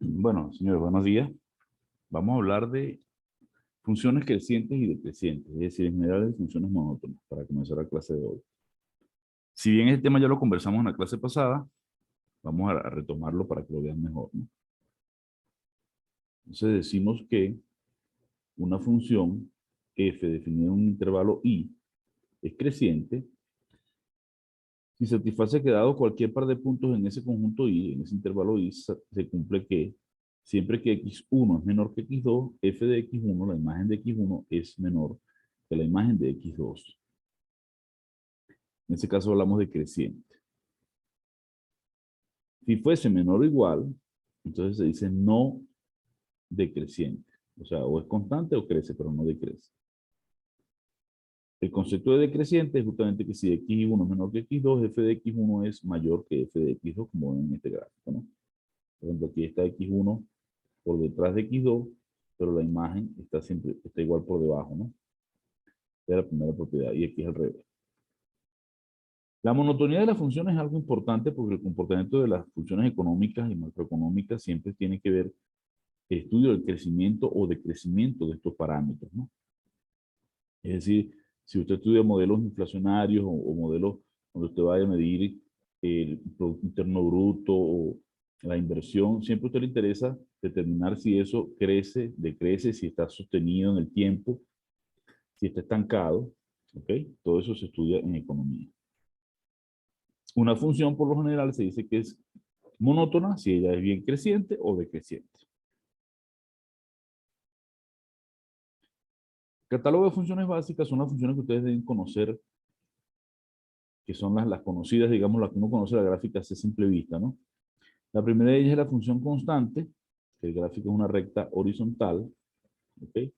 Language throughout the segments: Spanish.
Bueno, señores, buenos días. Vamos a hablar de funciones crecientes y decrecientes, es decir, en general de funciones monótonas, para comenzar la clase de hoy. Si bien este tema ya lo conversamos en la clase pasada, vamos a retomarlo para que lo vean mejor, ¿no? Entonces decimos que una función f definida en un intervalo i es creciente si satisface que dado cualquier par de puntos en ese conjunto i, en ese intervalo i, se cumple que siempre que x1 es menor que x2, f de x1, la imagen de x1, es menor que la imagen de x2. En este caso hablamos de creciente. Si fuese menor o igual, entonces se dice no decreciente. O sea, o es constante o crece, pero no decrece. El concepto de decreciente es justamente que si x1 es menor que x2, f de x1 es mayor que f de x2, como ven en este gráfico, ¿no? Por ejemplo, aquí está x1 por detrás de x2, pero la imagen está igual por debajo, ¿no? Esta es la primera propiedad, y aquí es al revés. La monotonía de las funciones es algo importante porque el comportamiento de las funciones económicas y macroeconómicas siempre tiene que ver el estudio del crecimiento o decrecimiento de estos parámetros, ¿no? Es decir, si usted estudia modelos inflacionarios o modelos donde usted vaya a medir el Producto Interno Bruto o la inversión, siempre a usted le interesa determinar si eso crece, decrece, si está sostenido en el tiempo, si está estancado, ¿ok? Todo eso se estudia en economía. Una función, por lo general, se dice que es monótona si ella es bien creciente o decreciente. Catálogo de funciones básicas son las funciones que ustedes deben conocer, que son las conocidas, digamos, las que uno conoce la gráfica a simple vista, ¿no? La primera de ellas es la función constante, que el gráfico es una recta horizontal, ¿ok?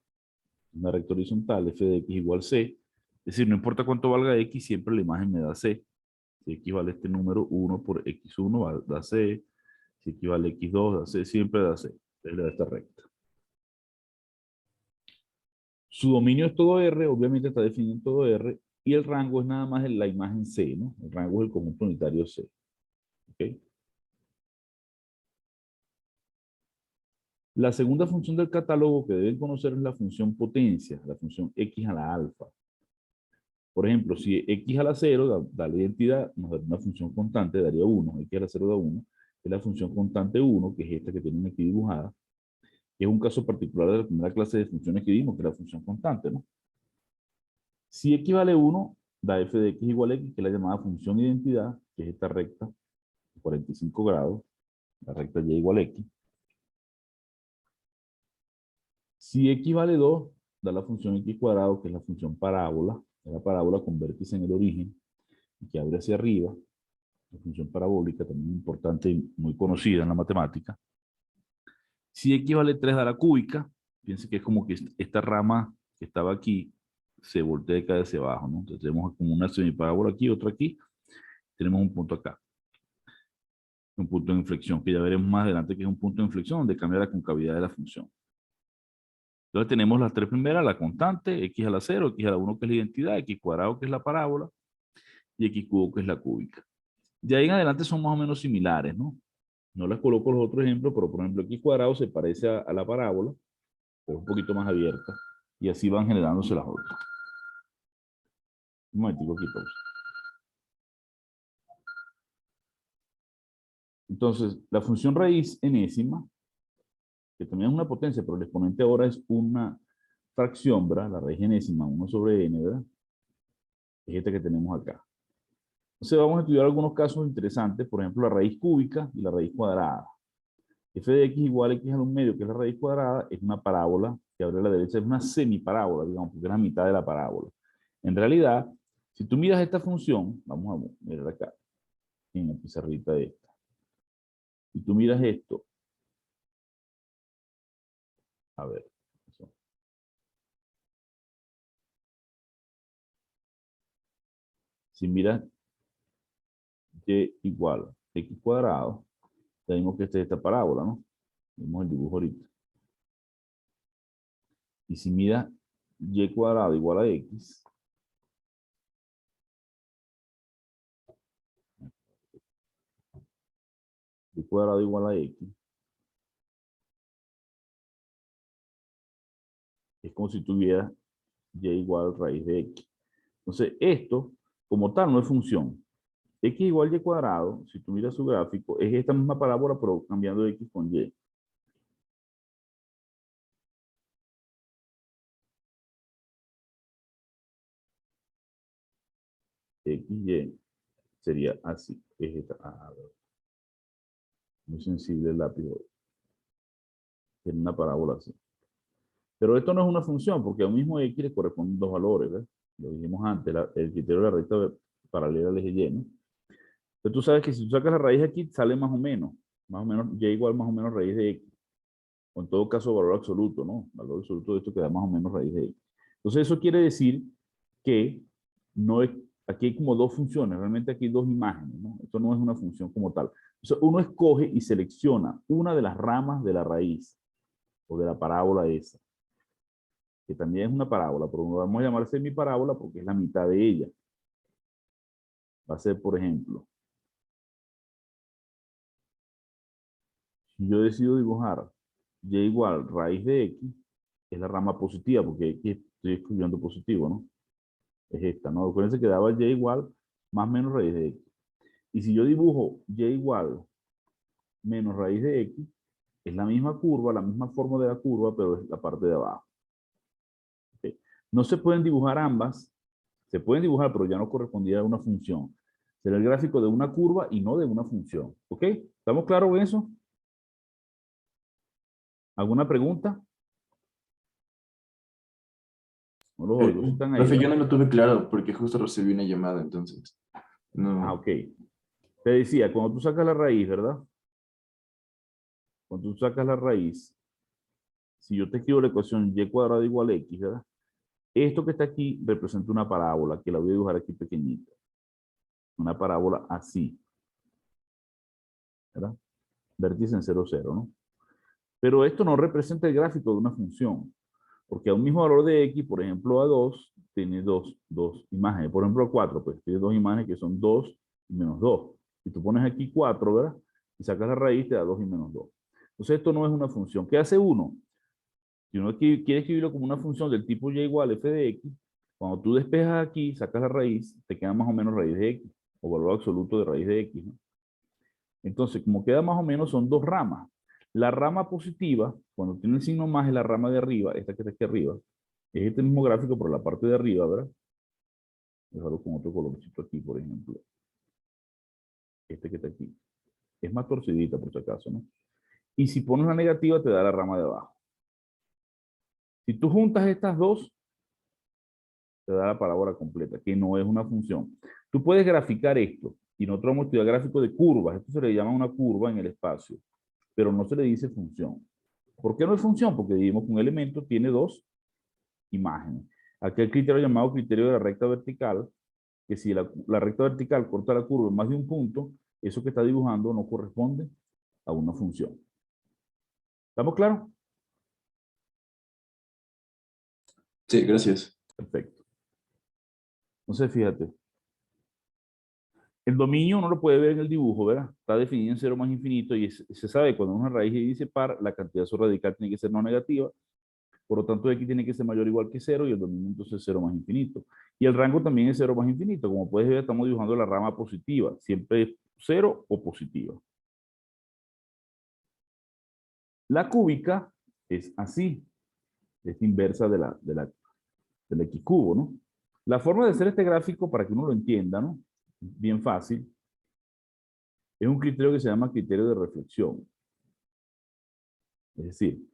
Una recta horizontal, f de x igual c. Es decir, no importa cuánto valga x, siempre la imagen me da c. Si x vale este número, 1 por x1 da c. Si x vale x2, da c, siempre da c. Es la de esta recta. Su dominio es todo R, obviamente está definido en todo R, y el rango es nada más la imagen C, ¿no? El rango es el conjunto unitario C. ¿Ok? La segunda función del catálogo que deben conocer es la función potencia, la función x a la alfa. Por ejemplo, si x a la 0 da la identidad, nos da una función constante, daría 1, x a la 0 da 1, es la función constante 1, que es esta que tienen aquí dibujada, que es un caso particular de la primera clase de funciones que vimos, que es la función constante, ¿no? Si x vale 1, da f de x igual a x, que es la llamada función identidad, que es esta recta, 45 grados, la recta y igual a x. Si x vale 2, da la función x cuadrado, que es la función parábola, es la parábola con vértice en el origen, y que abre hacia arriba, la función parabólica, también importante y muy conocida en la matemática. Si x vale 3, da la cúbica, piensen que es como que esta rama que estaba aquí se voltea y cae hacia abajo, ¿no? Entonces tenemos como una semiparábola aquí, otra aquí, tenemos un punto acá, un punto de inflexión, que ya veremos más adelante que es un punto de inflexión donde cambia la concavidad de la función. Entonces tenemos las tres primeras, la constante, x a la 0, x a la 1 que es la identidad, x cuadrado que es la parábola y x cubo que es la cúbica. De ahí en adelante son más o menos similares, ¿no? No les coloco los otros ejemplos, pero por ejemplo x cuadrado se parece a la parábola, pero es un poquito más abierta y así van generándose las otras. Un momentico aquí, pausa. Entonces, la función raíz enésima, que también es una potencia, pero el exponente ahora es una fracción, ¿verdad? La raíz enésima, 1 sobre n, ¿verdad? Es esta que tenemos acá. Entonces vamos a estudiar algunos casos interesantes, por ejemplo, la raíz cúbica y la raíz cuadrada. F de x igual a x al 1 medio, que es la raíz cuadrada, es una parábola que abre a la derecha, es una semiparábola, digamos, porque es la mitad de la parábola. En realidad, si tú miras esta función, vamos a mirar acá, en la pizarrita esta. Si tú miras esto, a ver, eso. Si miras y igual a x cuadrado, tenemos que esta es esta parábola, ¿no? Vemos el dibujo ahorita. Y si miras y cuadrado igual a x, y cuadrado igual a x, como si tuviera y igual raíz de x. Entonces, esto, como tal, no es función. X igual y cuadrado, si tú miras su gráfico, es esta misma parábola, pero cambiando x con y. X, y sería así. Es esta. Muy sensible el lápiz hoy. Tiene una parábola así. Pero esto no es una función, porque a un mismo x le corresponden dos valores, ¿ves? Lo dijimos antes, el criterio de la recta paralela al eje y, ¿no? Entonces tú sabes que si tú sacas la raíz aquí, sale más o menos, y igual más o menos raíz de x. O en todo caso, valor absoluto, ¿no? Valor absoluto de esto queda más o menos raíz de x. Entonces eso quiere decir que no es, aquí hay como dos funciones, realmente aquí hay dos imágenes, ¿no? Esto no es una función como tal. Entonces uno escoge y selecciona una de las ramas de la raíz o de la parábola esa, que también es una parábola, pero no vamos a llamar semiparábola porque es la mitad de ella. Va a ser, por ejemplo, si yo decido dibujar y igual raíz de x, es la rama positiva, porque x estoy escribiendo positivo, ¿no? Es esta, ¿no? Acuérdense que daba y igual más menos raíz de x. Y si yo dibujo y igual menos raíz de x, es la misma curva, la misma forma de la curva, pero es la parte de abajo. ¿Okay? No se pueden dibujar ambas, se pueden dibujar, pero ya no correspondía a una función. Será el gráfico de una curva y no de una función. ¿Ok? ¿Estamos claros en eso? ¿Alguna pregunta? No los oigo, si están ahí, Profe, yo ¿verdad? no lo tuve claro porque justo recibí una llamada, entonces. Ok. No. Te decía, cuando tú sacas la raíz, ¿verdad? Cuando tú sacas la raíz, si yo te escribo la ecuación y cuadrado igual a x, ¿verdad? Esto que está aquí representa una parábola, que la voy a dibujar aquí pequeñita. Una parábola así, ¿verdad? Vértice en 0, 0, ¿no? Pero esto no representa el gráfico de una función, porque a un mismo valor de x, por ejemplo, a 2, tiene dos imágenes. Por ejemplo, a 4, pues tiene dos imágenes que son 2 y menos 2. Si tú pones aquí 4, ¿verdad? Y sacas la raíz, te da 2 y menos 2. Entonces, esto no es una función. ¿Qué hace uno? Si uno quiere escribirlo como una función del tipo y igual f de x, cuando tú despejas aquí, sacas la raíz, te queda más o menos raíz de x, o valor absoluto de raíz de x, ¿no? Entonces, como queda más o menos, son dos ramas. La rama positiva, cuando tiene el signo más, es la rama de arriba, esta que está aquí arriba. Es este mismo gráfico, pero la parte de arriba, ¿verdad? Dejarlo con otro colorcito aquí, por ejemplo. Este que está aquí. Es más torcidita, por si acaso, ¿no? Y si pones la negativa, te da la rama de abajo. Si tú juntas estas dos, te da la parábola completa, que no es una función. Tú puedes graficar esto, y nosotros vamos a estudiar gráfico de curvas. Esto se le llama una curva en el espacio, pero no se le dice función. ¿Por qué no es función? Porque dijimos que un elemento tiene dos imágenes. Aquí el criterio llamado criterio de la recta vertical, que si la recta vertical corta la curva en más de un punto, eso que está dibujando no corresponde a una función. ¿Estamos claros? Sí, gracias. Perfecto. Entonces, fíjate. El dominio uno lo puede ver en el dibujo, ¿verdad? Está definido en cero más infinito y se sabe cuando una raíz dice par, la cantidad subradical tiene que ser no negativa. Por lo tanto, x tiene que ser mayor o igual que cero y el dominio entonces es cero más infinito. Y el rango también es cero más infinito. Como puedes ver, estamos dibujando la rama positiva. Siempre es cero o positiva. La cúbica es así. Es inversa del x cubo, ¿no? La forma de hacer este gráfico, para que uno lo entienda, ¿no? Bien fácil. Es un criterio que se llama criterio de reflexión. Es decir,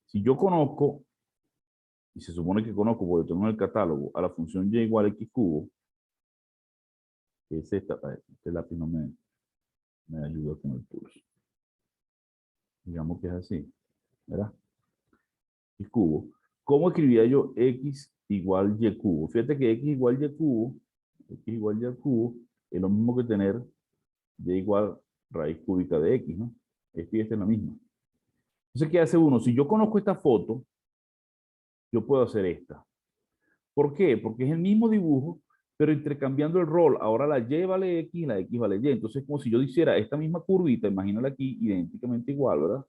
si yo conozco, y se supone que conozco porque tengo en el catálogo, a la función y igual a x cubo, que es esta, este lápiz no me ayuda con el pulso. Digamos que es así, ¿verdad? X cubo. ¿Cómo escribía yo x igual y cubo? Fíjate que x igual y cubo, x igual y al cubo, es lo mismo que tener y igual raíz cúbica de x, ¿no? Esta y esta es la misma. Entonces, ¿qué hace uno? Si yo conozco esta foto, yo puedo hacer esta. ¿Por qué? Porque es el mismo dibujo, pero intercambiando el rol. Ahora la y vale x y la x vale y. Entonces, es como si yo hiciera esta misma curvita, imagínala aquí, idénticamente igual, ¿verdad?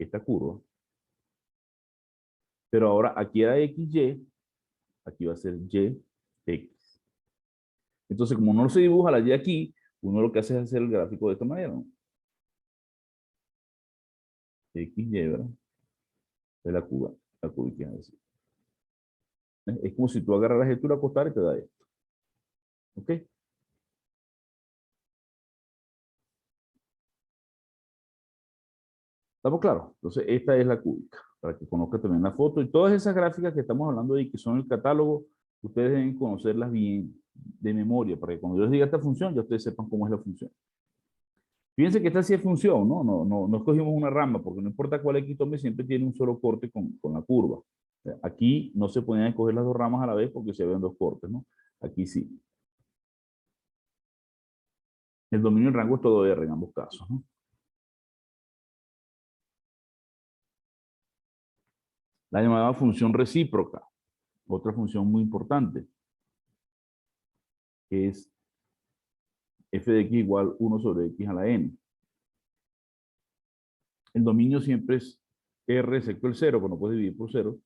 Esta curva. Pero ahora aquí era XY, aquí va a ser YX. Entonces, como no se dibuja la Y aquí, uno lo que hace es hacer el gráfico de esta manera, ¿no? XY, ¿verdad? Es la curva, la curva, es decir. Es como si tú agarraras esto y lo acostaras y te da esto. ¿Ok? ¿Estamos claros? Entonces, esta es la cúbica, para que conozcan también la foto. Y todas esas gráficas que estamos hablando ahí, que son el catálogo, ustedes deben conocerlas bien de memoria, para que cuando yo les diga esta función, ya ustedes sepan cómo es la función. Fíjense que esta sí es función, ¿no? No escogimos una rama, porque no importa cuál X tome, siempre tiene un solo corte con la curva. O sea, aquí no se pueden escoger las dos ramas a la vez porque se ven dos cortes, ¿no? Aquí sí. El dominio del rango es todo R en ambos casos, ¿no? La llamada función recíproca, otra función muy importante, que es f de x igual 1 sobre x a la n. El dominio siempre es r excepto el 0, cuando puedes dividir por 0,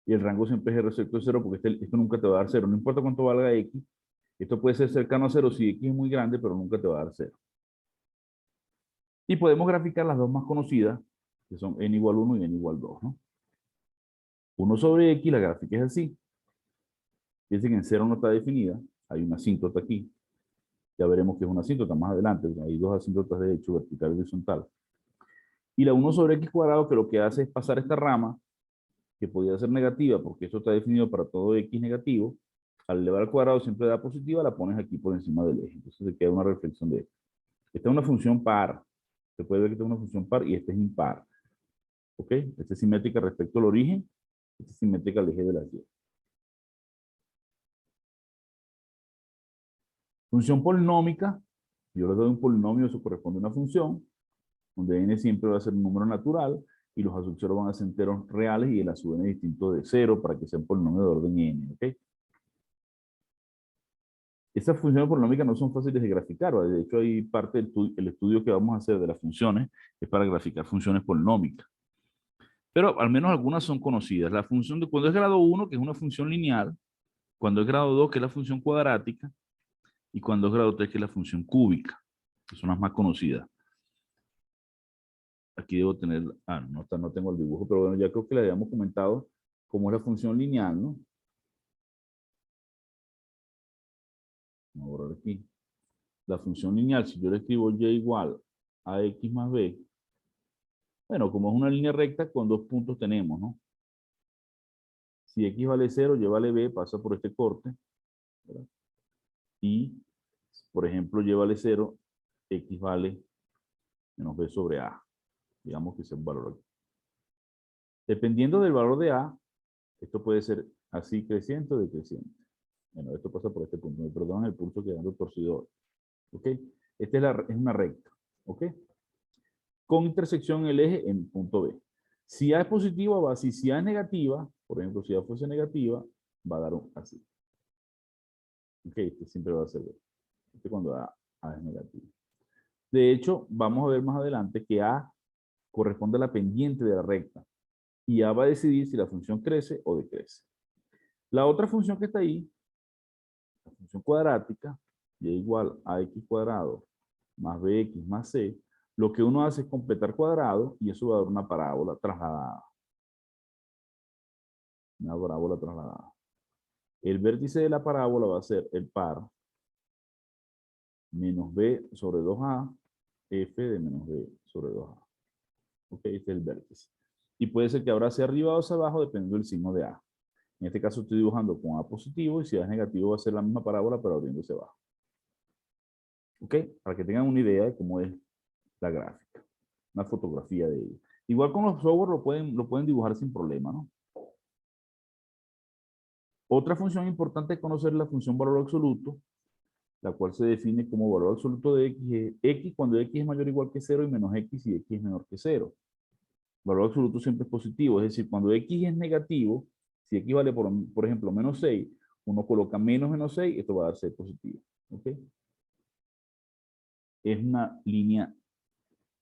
y el rango siempre es r excepto el 0, porque esto nunca te va a dar 0. No importa cuánto valga x, esto puede ser cercano a 0 si x es muy grande, pero nunca te va a dar 0. Y podemos graficar las dos más conocidas, que son n igual 1 y n igual 2, ¿no? 1 sobre x, la gráfica es así. Fíjense que en 0 no está definida, hay una asíntota aquí. Ya veremos que es una asíntota más adelante, hay dos asíntotas de hecho, vertical y horizontal. Y la 1 sobre x cuadrado, que lo que hace es pasar esta rama, que podría ser negativa, porque esto está definido para todo x negativo, al elevar al cuadrado siempre da positiva, la pones aquí por encima del eje. Entonces se queda una reflexión de esto. Esta es una función par. Se puede ver que esta es una función par y esta es impar. ¿Ok? Esta es simétrica respecto al origen, esta es simétrica al eje de la y. Función polinómica, yo le doy un polinomio, eso corresponde a una función, donde n siempre va a ser un número natural, y los a sub 0 van a ser enteros reales, y el a sub n es distinto de 0 para que sea un polinomio de orden n, ¿ok? Esas funciones polinómicas no son fáciles de graficar, ¿vale? De hecho, hay parte del estudio que vamos a hacer de las funciones, es para graficar funciones polinómicas. Pero al menos algunas son conocidas. La función de cuando es grado 1, que es una función lineal, cuando es grado 2, que es la función cuadrática, y cuando es grado 3, que es la función cúbica, que son las más conocidas. Aquí debo tener, no tengo el dibujo, pero bueno, ya creo que le habíamos comentado cómo es la función lineal, ¿no? Vamos a borrar aquí. La función lineal, si yo le escribo y igual a x más b, bueno, como es una línea recta, con dos puntos tenemos, ¿no? Si x vale 0, y vale b, pasa por este corte, ¿verdad? Y, por ejemplo, y vale 0, x vale menos b sobre a. Digamos que ese es un valor aquí. Dependiendo del valor de a, esto puede ser así creciente o decreciente. Bueno, esto pasa por este punto. Me perdonan el pulso quedando torcido. ¿Ok? Esta es una recta. ¿Ok? Con intersección en el eje en punto B. Si A es positiva, va así. Si A es negativa, por ejemplo, si A fuese negativa, va a dar así. ¿Ok? Este siempre va a ser B. Este cuando A es negativo. De hecho, vamos a ver más adelante que A corresponde a la pendiente de la recta. Y A va a decidir si la función crece o decrece. La otra función que está ahí, la función cuadrática, y igual a x cuadrado más bx más c, lo que uno hace es completar cuadrado y eso va a dar una parábola trasladada. Una parábola trasladada. El vértice de la parábola va a ser el par menos b sobre 2a, f de menos b sobre 2a. Ok, este es el vértice. Y puede ser que ahora sea arriba o hacia abajo dependiendo del signo de a. En este caso estoy dibujando con a positivo y si a es negativo va a ser la misma parábola pero abriéndose abajo. Ok, para que tengan una idea de cómo es la gráfica. Una fotografía de ella. Igual con los software lo pueden dibujar sin problema, ¿no? Otra función importante es conocer la función valor absoluto, la cual se define como valor absoluto de x, x cuando x es mayor o igual que 0 y menos x si x es menor que 0. Valor absoluto siempre es positivo, es decir, cuando x es negativo, si x vale por ejemplo menos 6, uno coloca menos 6, esto va a dar 6 positivo. ¿Ok? Es una línea,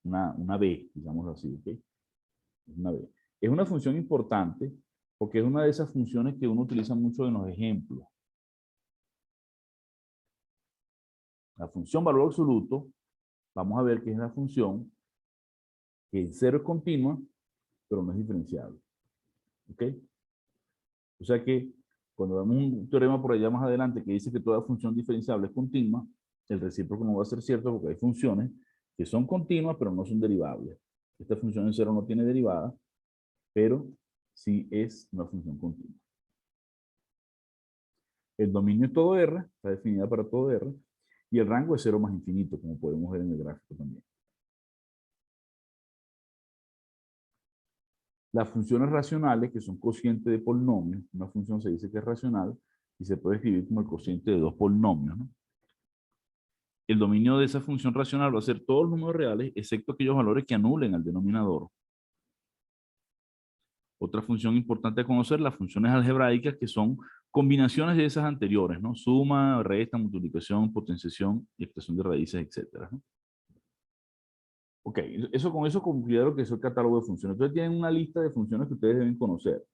una B, digamos así, ¿ok? Es una B. Es una función importante porque es una de esas funciones que uno utiliza mucho en los ejemplos. La función valor absoluto, vamos a ver que es la función que en cero es continua, pero no es diferenciable. ¿Ok? O sea que cuando vemos un teorema por allá más adelante que dice que toda función diferenciable es continua, el recíproco no va a ser cierto porque hay funciones que son continuas, pero no son derivables. Esta función en cero no tiene derivada, pero sí es una función continua. El dominio es todo R, está definida para todo R, y el rango es 0 más infinito, como podemos ver en el gráfico también. Las funciones racionales, que son cocientes de polinomios, una función se dice que es racional y se puede escribir como el cociente de dos polinomios, ¿no? El dominio de esa función racional va a ser todos los números reales, excepto aquellos valores que anulen al denominador. Otra función importante a conocer, las funciones algebraicas, que son combinaciones de esas anteriores, ¿no? Suma, resta, multiplicación, potenciación y expresión de raíces, etcétera, ¿no? Ok, eso con eso considero que es el catálogo de funciones. Entonces tienen una lista de funciones que ustedes deben conocer.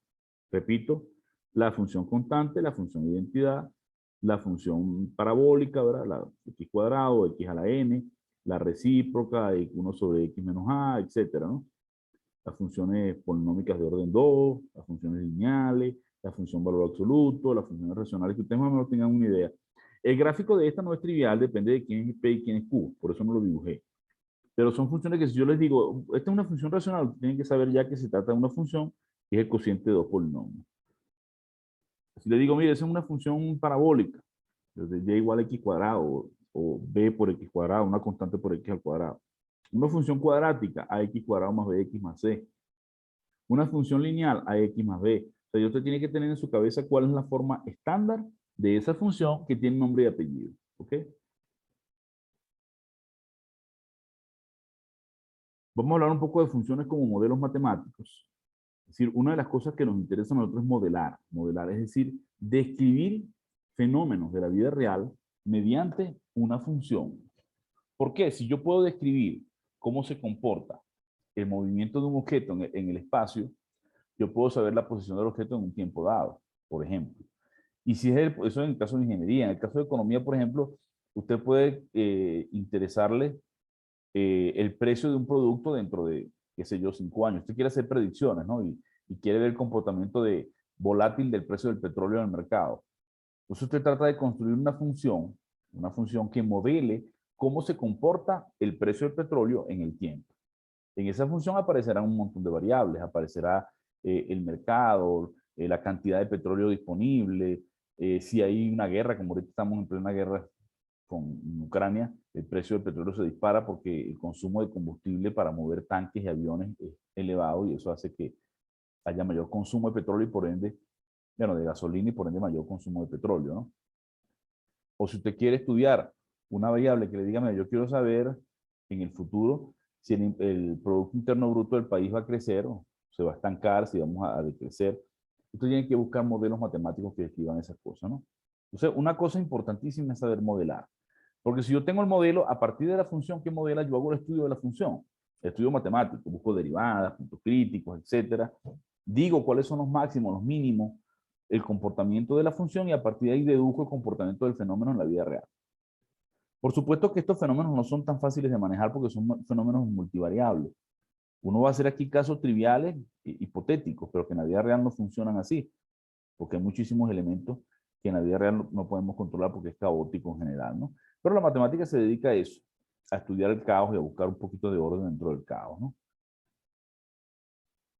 Repito, la función constante, la función de identidad, la función parabólica, ¿verdad? La x cuadrado, x a la n, la recíproca, 1 sobre x menos a, etcétera, ¿no? Las funciones polinómicas de orden 2, las funciones lineales, la función valor absoluto, las funciones racionales, que ustedes más o menos tengan una idea. El gráfico de esta no es trivial, depende de quién es P y quién es Q, por eso no lo dibujé. Pero son funciones que si yo les digo, esta es una función racional, tienen que saber ya que se trata de una función que es el cociente de dos polinomios. Si le digo, mire, esa es una función parabólica, de y igual a x cuadrado, o b por x cuadrado, una constante por x al cuadrado. Una función cuadrática, ax cuadrado más bx más c. Una función lineal, ax más b. O sea, usted tiene que tener en su cabeza cuál es la forma estándar de esa función que tiene nombre y apellido. ¿Ok? Vamos a hablar un poco de funciones como modelos matemáticos. Es decir, una de las cosas que nos interesa a nosotros es modelar. Modelar es decir, describir fenómenos de la vida real mediante una función. ¿Por qué? Si yo puedo describir cómo se comporta el movimiento de un objeto en el espacio, yo puedo saber la posición del objeto en un tiempo dado, por ejemplo. Y si es eso en el caso de ingeniería. En el caso de economía, por ejemplo, usted puede interesarle el precio de un producto dentro de, qué sé yo, 5 años. Usted quiere hacer predicciones, ¿no? Y quiere ver el comportamiento volátil del precio del petróleo en el mercado. Entonces usted trata de construir una función que modele cómo se comporta el precio del petróleo en el tiempo. En esa función aparecerán un montón de variables, aparecerá el mercado, la cantidad de petróleo disponible, si hay una guerra, como ahorita estamos en plena guerra con Ucrania, el precio del petróleo se dispara porque el consumo de combustible para mover tanques y aviones es elevado y eso hace que haya mayor consumo de petróleo y por ende, bueno, de gasolina y por ende mayor consumo de petróleo, ¿no? O si usted quiere estudiar una variable que le diga, mira, yo quiero saber en el futuro si el Producto Interno Bruto del país va a crecer o se va a estancar, si vamos a decrecer. Usted tiene que buscar modelos matemáticos que describan esas cosas, ¿no? Entonces, una cosa importantísima es saber modelar. Porque si yo tengo el modelo, a partir de la función que modela, yo hago el estudio de la función. El estudio matemático, busco derivadas, puntos críticos, etcétera. Digo cuáles son los máximos, los mínimos, el comportamiento de la función y a partir de ahí dedujo el comportamiento del fenómeno en la vida real. Por supuesto que estos fenómenos no son tan fáciles de manejar porque son fenómenos multivariables. Uno va a hacer aquí casos triviales, hipotéticos, pero que en la vida real no funcionan así, porque hay muchísimos elementos que en la vida real no podemos controlar porque es caótico en general, ¿no? Pero la matemática se dedica a eso, a estudiar el caos y a buscar un poquito de orden dentro del caos, ¿no?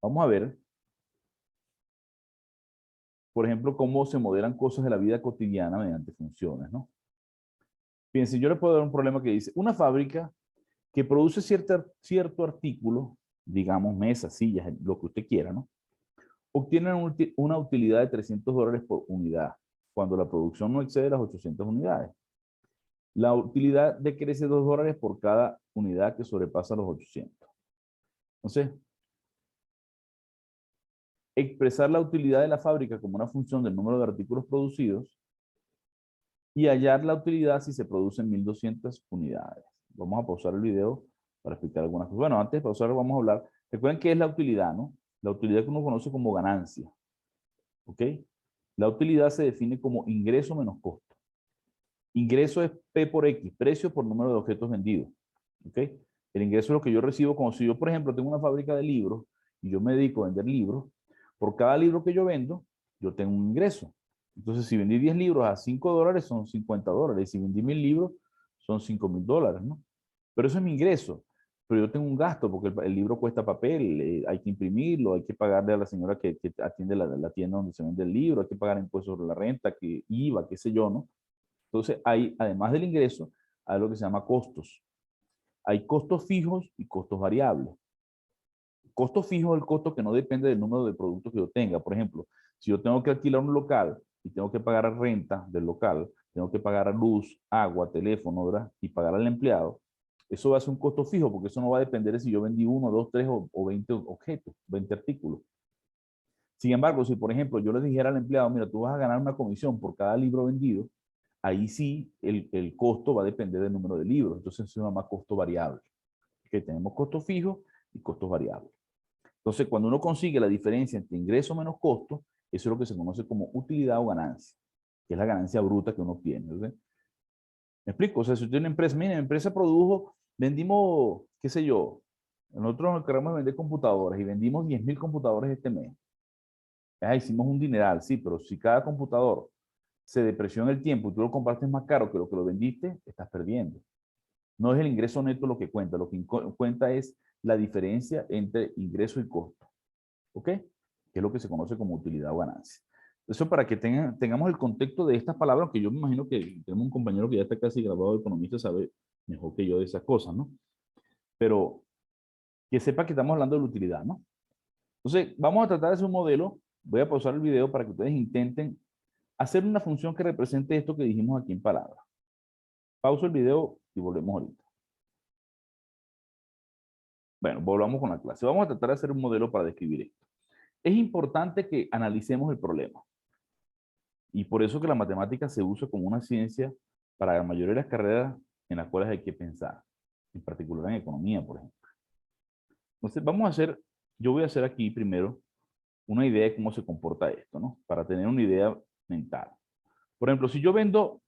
Vamos a ver, por ejemplo, cómo se modelan cosas de la vida cotidiana mediante funciones, ¿no? Fíjense, yo les puedo dar un problema que dice, una fábrica que produce cierto artículo, digamos mesas, sillas, lo que usted quiera, ¿no? Obtiene una utilidad de $300 por unidad, cuando la producción no excede las 800 unidades. La utilidad decrece $2 por cada unidad que sobrepasa los 800. Entonces, expresar la utilidad de la fábrica como una función del número de artículos producidos y hallar la utilidad si se producen 1200 unidades. Vamos a pausar el video para explicar algunas cosas. Bueno, antes de pausar vamos a hablar. Recuerden qué es la utilidad, ¿no? La utilidad que uno conoce como ganancia. ¿Ok? La utilidad se define como ingreso menos costo. Ingreso es P por X, precio por número de objetos vendidos. ¿Ok? El ingreso es lo que yo recibo, como si yo, por ejemplo, tengo una fábrica de libros y yo me dedico a vender libros. Por cada libro que yo vendo, yo tengo un ingreso. Entonces, si vendí 10 libros a $5, son $50. Si vendí 1000 libros, son $5000, ¿no? Pero eso es mi ingreso. Pero yo tengo un gasto porque el libro cuesta papel, hay que imprimirlo, hay que pagarle a la señora que atiende la tienda donde se vende el libro, hay que pagar impuestos sobre la renta, que IVA, qué sé yo, ¿no? Entonces, hay, además del ingreso, hay lo que se llama costos. Hay costos fijos y costos variables. Costo fijo es el costo que no depende del número de productos que yo tenga. Por ejemplo, si yo tengo que alquilar un local y tengo que pagar renta del local, tengo que pagar luz, agua, teléfono, ¿verdad? Y pagar al empleado, eso va a ser un costo fijo porque eso no va a depender de si yo vendí 1, 2, 3 o 20 objetos, 20 artículos. Sin embargo, si por ejemplo yo le dijera al empleado, mira, tú vas a ganar una comisión por cada libro vendido, ahí sí el costo va a depender del número de libros. Entonces se llama costo variable. Que tenemos costos fijos y costos variables. Entonces, cuando uno consigue la diferencia entre ingreso menos costo, eso es lo que se conoce como utilidad o ganancia, que es la ganancia bruta que uno tiene. ¿Sí? ¿Me explico? O sea, si usted tiene una empresa, mire, mi empresa produjo, vendimos, qué sé yo, nosotros nos encargamos de vender computadoras y vendimos 10.000 computadores este mes. Hicimos un dineral, sí, pero si cada computador se depreció en el tiempo y tú lo compraste más caro que lo vendiste, estás perdiendo. No es el ingreso neto lo que cuenta, lo que cuenta es la diferencia entre ingreso y costo. ¿Ok? Que es lo que se conoce como utilidad o ganancia. Eso para que tengamos el contexto de estas palabras, que yo me imagino que tenemos un compañero que ya está casi graduado de economista, sabe mejor que yo de esas cosas, ¿no? Pero que sepa que estamos hablando de la utilidad, ¿no? Entonces, vamos a tratar de hacer un modelo. Voy a pausar el video para que ustedes intenten hacer una función que represente esto que dijimos aquí en palabras. Pauso el video y volvemos ahorita. Bueno, volvamos con la clase. Vamos a tratar de hacer un modelo para describir esto. Es importante que analicemos el problema. Y por eso que la matemática se usa como una ciencia para la mayoría de las carreras en las cuales hay que pensar, en particular en economía, por ejemplo. Entonces, yo voy a hacer aquí primero una idea de cómo se comporta esto, ¿no? Para tener una idea mental. Por ejemplo, si yo vendo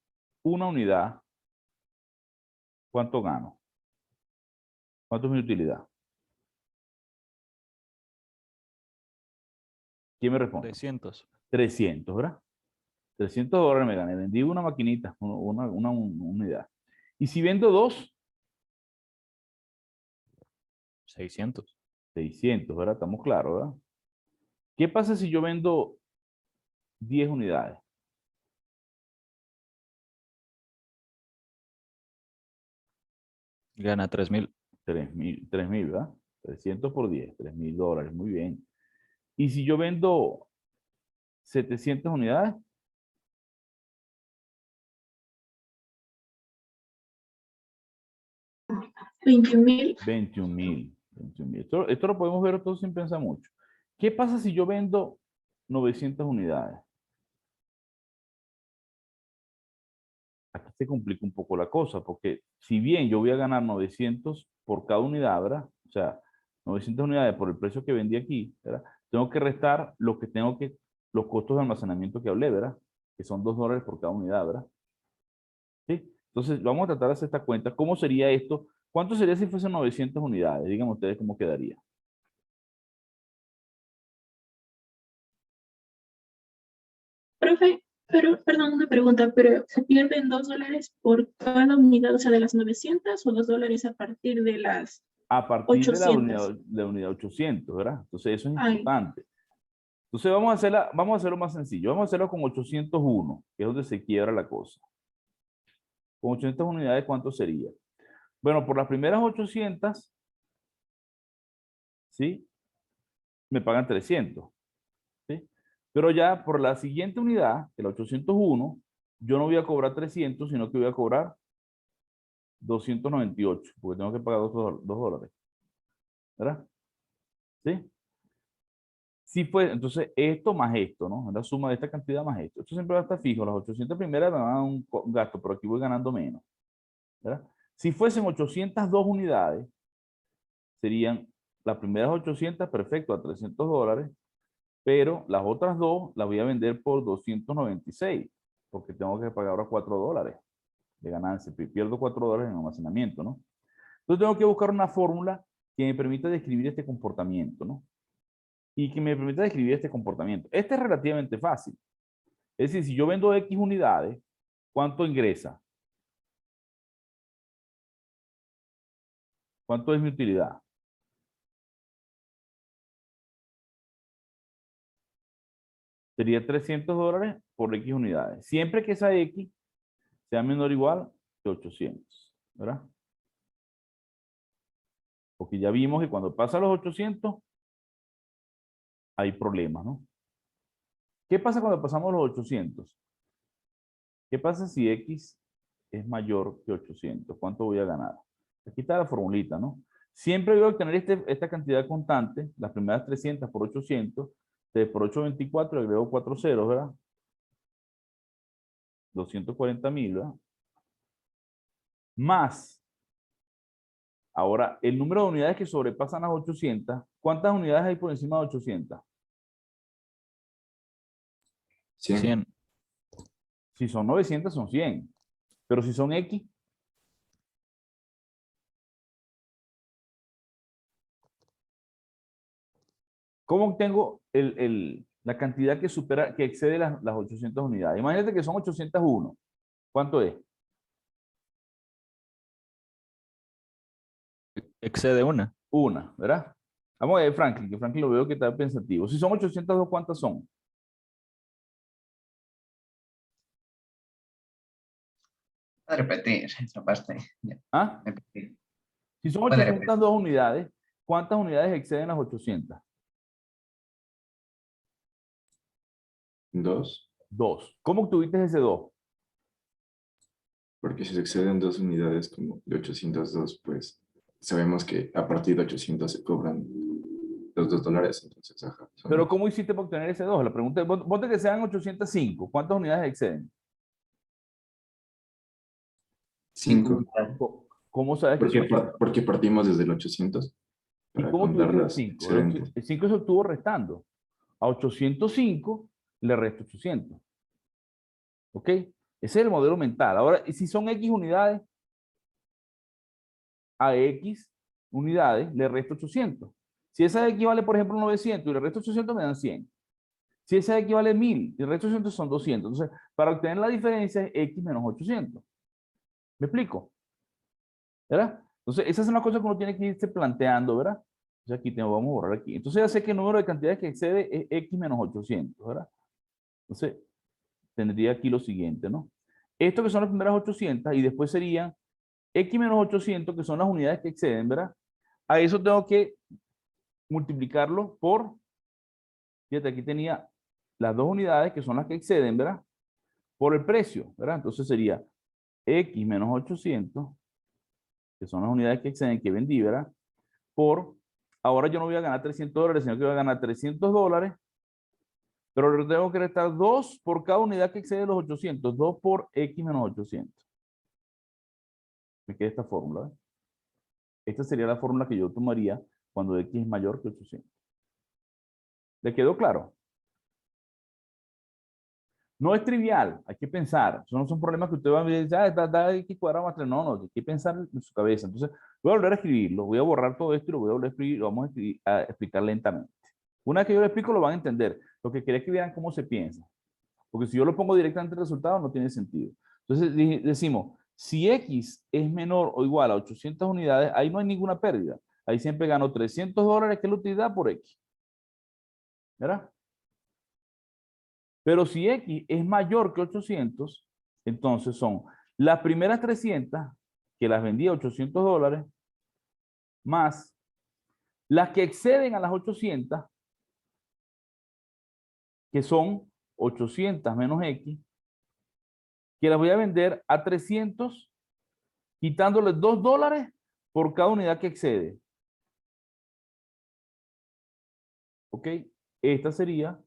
una unidad, ¿cuánto gano? ¿Cuánto es mi utilidad? ¿Quién me responde? 300. 300, ¿verdad? $300 me gané. Vendí una maquinita, una unidad. Y si vendo dos, 600. 600, ¿verdad? Estamos claros, ¿verdad? ¿Qué pasa si yo vendo 10 unidades? Gana 3000. 3.000, ¿verdad? 300 por 10, $3.000, muy bien. Y si yo vendo 700 unidades, 21.000. 21.000. Esto lo podemos ver todos sin pensar mucho. ¿Qué pasa si yo vendo 900 unidades? Aquí se complica un poco la cosa, porque si bien yo voy a ganar 900 por cada unidad, ¿verdad? O sea, 900 unidades por el precio que vendí aquí, ¿verdad? Tengo que restar los costos de almacenamiento que hablé, ¿verdad? Que son $2 por cada unidad, ¿verdad? ¿Sí? Entonces, vamos a tratar de hacer esta cuenta. ¿Cómo sería esto? ¿Cuánto sería si fuesen 900 unidades? Díganme ustedes cómo quedaría. Profe, pero, perdón, una pregunta, pero ¿se pierden $2 por cada unidad, o sea, de las 900 o $2 a partir de las A partir de 800? la unidad 800, ¿verdad? Entonces, eso es Ay, importante. Entonces, vamos a hacerlo más sencillo. Vamos a hacerlo con 801, que es donde se quiebra la cosa. Con 800 unidades, ¿cuánto sería? Bueno, por las primeras 800, ¿sí? Me pagan 300, ¿sí? Pero ya por la siguiente unidad, que la 801, yo no voy a cobrar 300, sino que voy a cobrar 298, porque tengo que pagar $2, ¿verdad? ¿Sí? Si fue, entonces esto más esto, ¿no? La suma de esta cantidad más esto. Esto siempre va a estar fijo. Las 800 primeras me van a un gasto, pero aquí voy ganando menos, ¿verdad? Si fuesen 802 unidades, serían las primeras 800, perfecto, a $300. pero las otras dos las voy a vender por 296, porque tengo que pagar ahora $4 de ganancia. Pierdo $4 en almacenamiento, ¿no? Entonces tengo que buscar una fórmula que me permita describir este comportamiento, ¿no? Y que me permita describir este comportamiento. Este es relativamente fácil. Es decir, si yo vendo X unidades, ¿cuánto ingresa? ¿Cuánto es mi utilidad? Sería $300 por X unidades. Siempre que esa X sea menor o igual que 800, ¿verdad? Porque ya vimos que cuando pasa los 800, hay problemas, ¿no? ¿Qué pasa cuando pasamos los 800? ¿Qué pasa si X es mayor que 800? ¿Cuánto voy a ganar? Aquí está la formulita, ¿no? Siempre voy a obtener esta cantidad constante, las primeras 300 por 800, por 824 le agrego 4 ceros, ¿verdad? 240,000, ¿verdad? Más, ahora, el número de unidades que sobrepasan las 800, ¿cuántas unidades hay por encima de 800? 100. 100. Si son 900, son 100. Pero si son X, ¿cómo obtengo la cantidad que supera, que excede las 800 unidades? Imagínate que son 801. ¿Cuánto es? Excede una. Una, ¿verdad? Vamos a ver Franklin, que Franklin lo veo que está pensativo. Si son 802, ¿cuántas son? Puede repetir esa parte. Ya, ¿Ah? repetir. Si son Puede 802 unidades, ¿cuántas unidades exceden las 800? 2. 2. ¿Cómo obtuviste ese 2? Porque si se exceden 2 unidades como de 802, pues sabemos que a partir de 800 se cobran los $2. Entonces, ajá, son Pero ¿cómo hiciste para obtener ese 2? La pregunta es, ponte que sean 805. ¿Cuántas unidades exceden? 5. ¿Cómo sabes que son? Porque partimos desde el 800 ¿Y para cómo contar tuviste el las 5? excedentes. El 5 se obtuvo restando. A 805 le resto 800. ¿Ok? Ese es el modelo mental. Ahora, y si son X unidades, a X unidades le resto 800. Si esa X vale, por ejemplo, 900 y le resto 800, me dan 100. Si esa X vale 1000 y el resto 800 son 200. Entonces, para obtener la diferencia es X menos 800. ¿Me explico? ¿Verdad? Entonces, esas son las cosas que uno tiene que irse planteando, ¿verdad? Entonces, aquí vamos a borrar aquí. Entonces, ya sé que el número de cantidades que excede es X menos 800, ¿verdad? Entonces, tendría aquí lo siguiente, ¿no? Esto que son las primeras 800 y después serían X menos 800, que son las unidades que exceden, ¿verdad? A eso tengo que multiplicarlo por, fíjate, aquí tenía las dos unidades que son las que exceden, ¿verdad? Por el precio, ¿verdad? Entonces sería X menos 800, que son las unidades que exceden, que vendí, ¿verdad? Por, ahora yo no voy a ganar $300, sino que voy a ganar $300, pero le tengo que restar 2 por cada unidad que excede los 800, 2 por X menos 800. Me queda esta fórmula, ¿eh? Esta sería la fórmula que yo tomaría cuando X es mayor que 800. ¿Le quedó claro? No es trivial, hay que pensar. Eso no son problemas que usted va a decir, da X cuadrado más 3. No, no, hay que pensar en su cabeza. Entonces, voy a volver a escribirlo, voy a borrar todo esto y lo voy a volver a escribir, lo vamos a explicar lentamente. Una vez que yo lo explico, lo van a entender. Lo que quería que vean cómo se piensa. Porque si yo lo pongo directamente en el resultado, no tiene sentido. Entonces, decimos, si X es menor o igual a 800 unidades, ahí no hay ninguna pérdida. Ahí siempre gano $300, que es la utilidad por X. ¿Verdad? Pero si X es mayor que 800, entonces son las primeras 300, que las vendí a $800, más las que exceden a las 800, que son 800 menos X, que las voy a vender a 300, quitándole $2 por cada unidad que excede. ¿Ok? Esta sería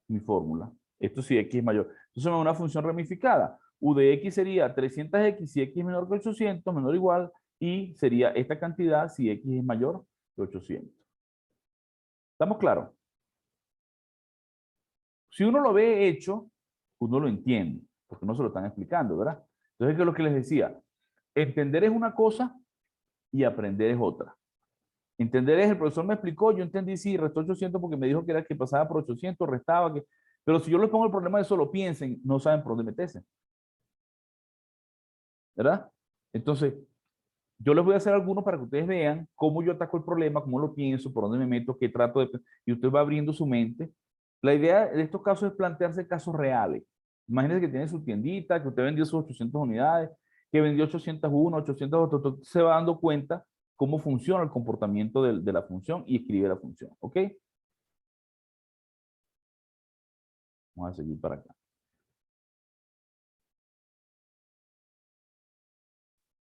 mi fórmula. Esto si X es mayor. Entonces me da una función ramificada. U de X sería 300X si X es menor que 800, menor o igual, y sería esta cantidad si X es mayor que 800. ¿Estamos claros? Si uno lo ve hecho, uno lo entiende, porque no se lo están explicando, ¿verdad? Entonces, ¿qué es lo que les decía? Entender es una cosa y aprender es otra. Entender es, el profesor me explicó, yo entendí, sí, restó 800 porque me dijo que era que pasaba por 800, restaba, que... pero si yo les pongo el problema de solo piensen, no saben por dónde meterse. ¿Verdad? Entonces, yo les voy a hacer algunos para que ustedes vean cómo yo ataco el problema, cómo lo pienso, por dónde me meto, qué trato de... Y usted va abriendo su mente. La idea de estos casos es plantearse casos reales. Imagínense que tiene su tiendita, que usted vendió sus 800 unidades, que vendió 801, 802, usted se va dando cuenta cómo funciona el comportamiento de la función y escribe la función. ¿Ok? Vamos a seguir para acá.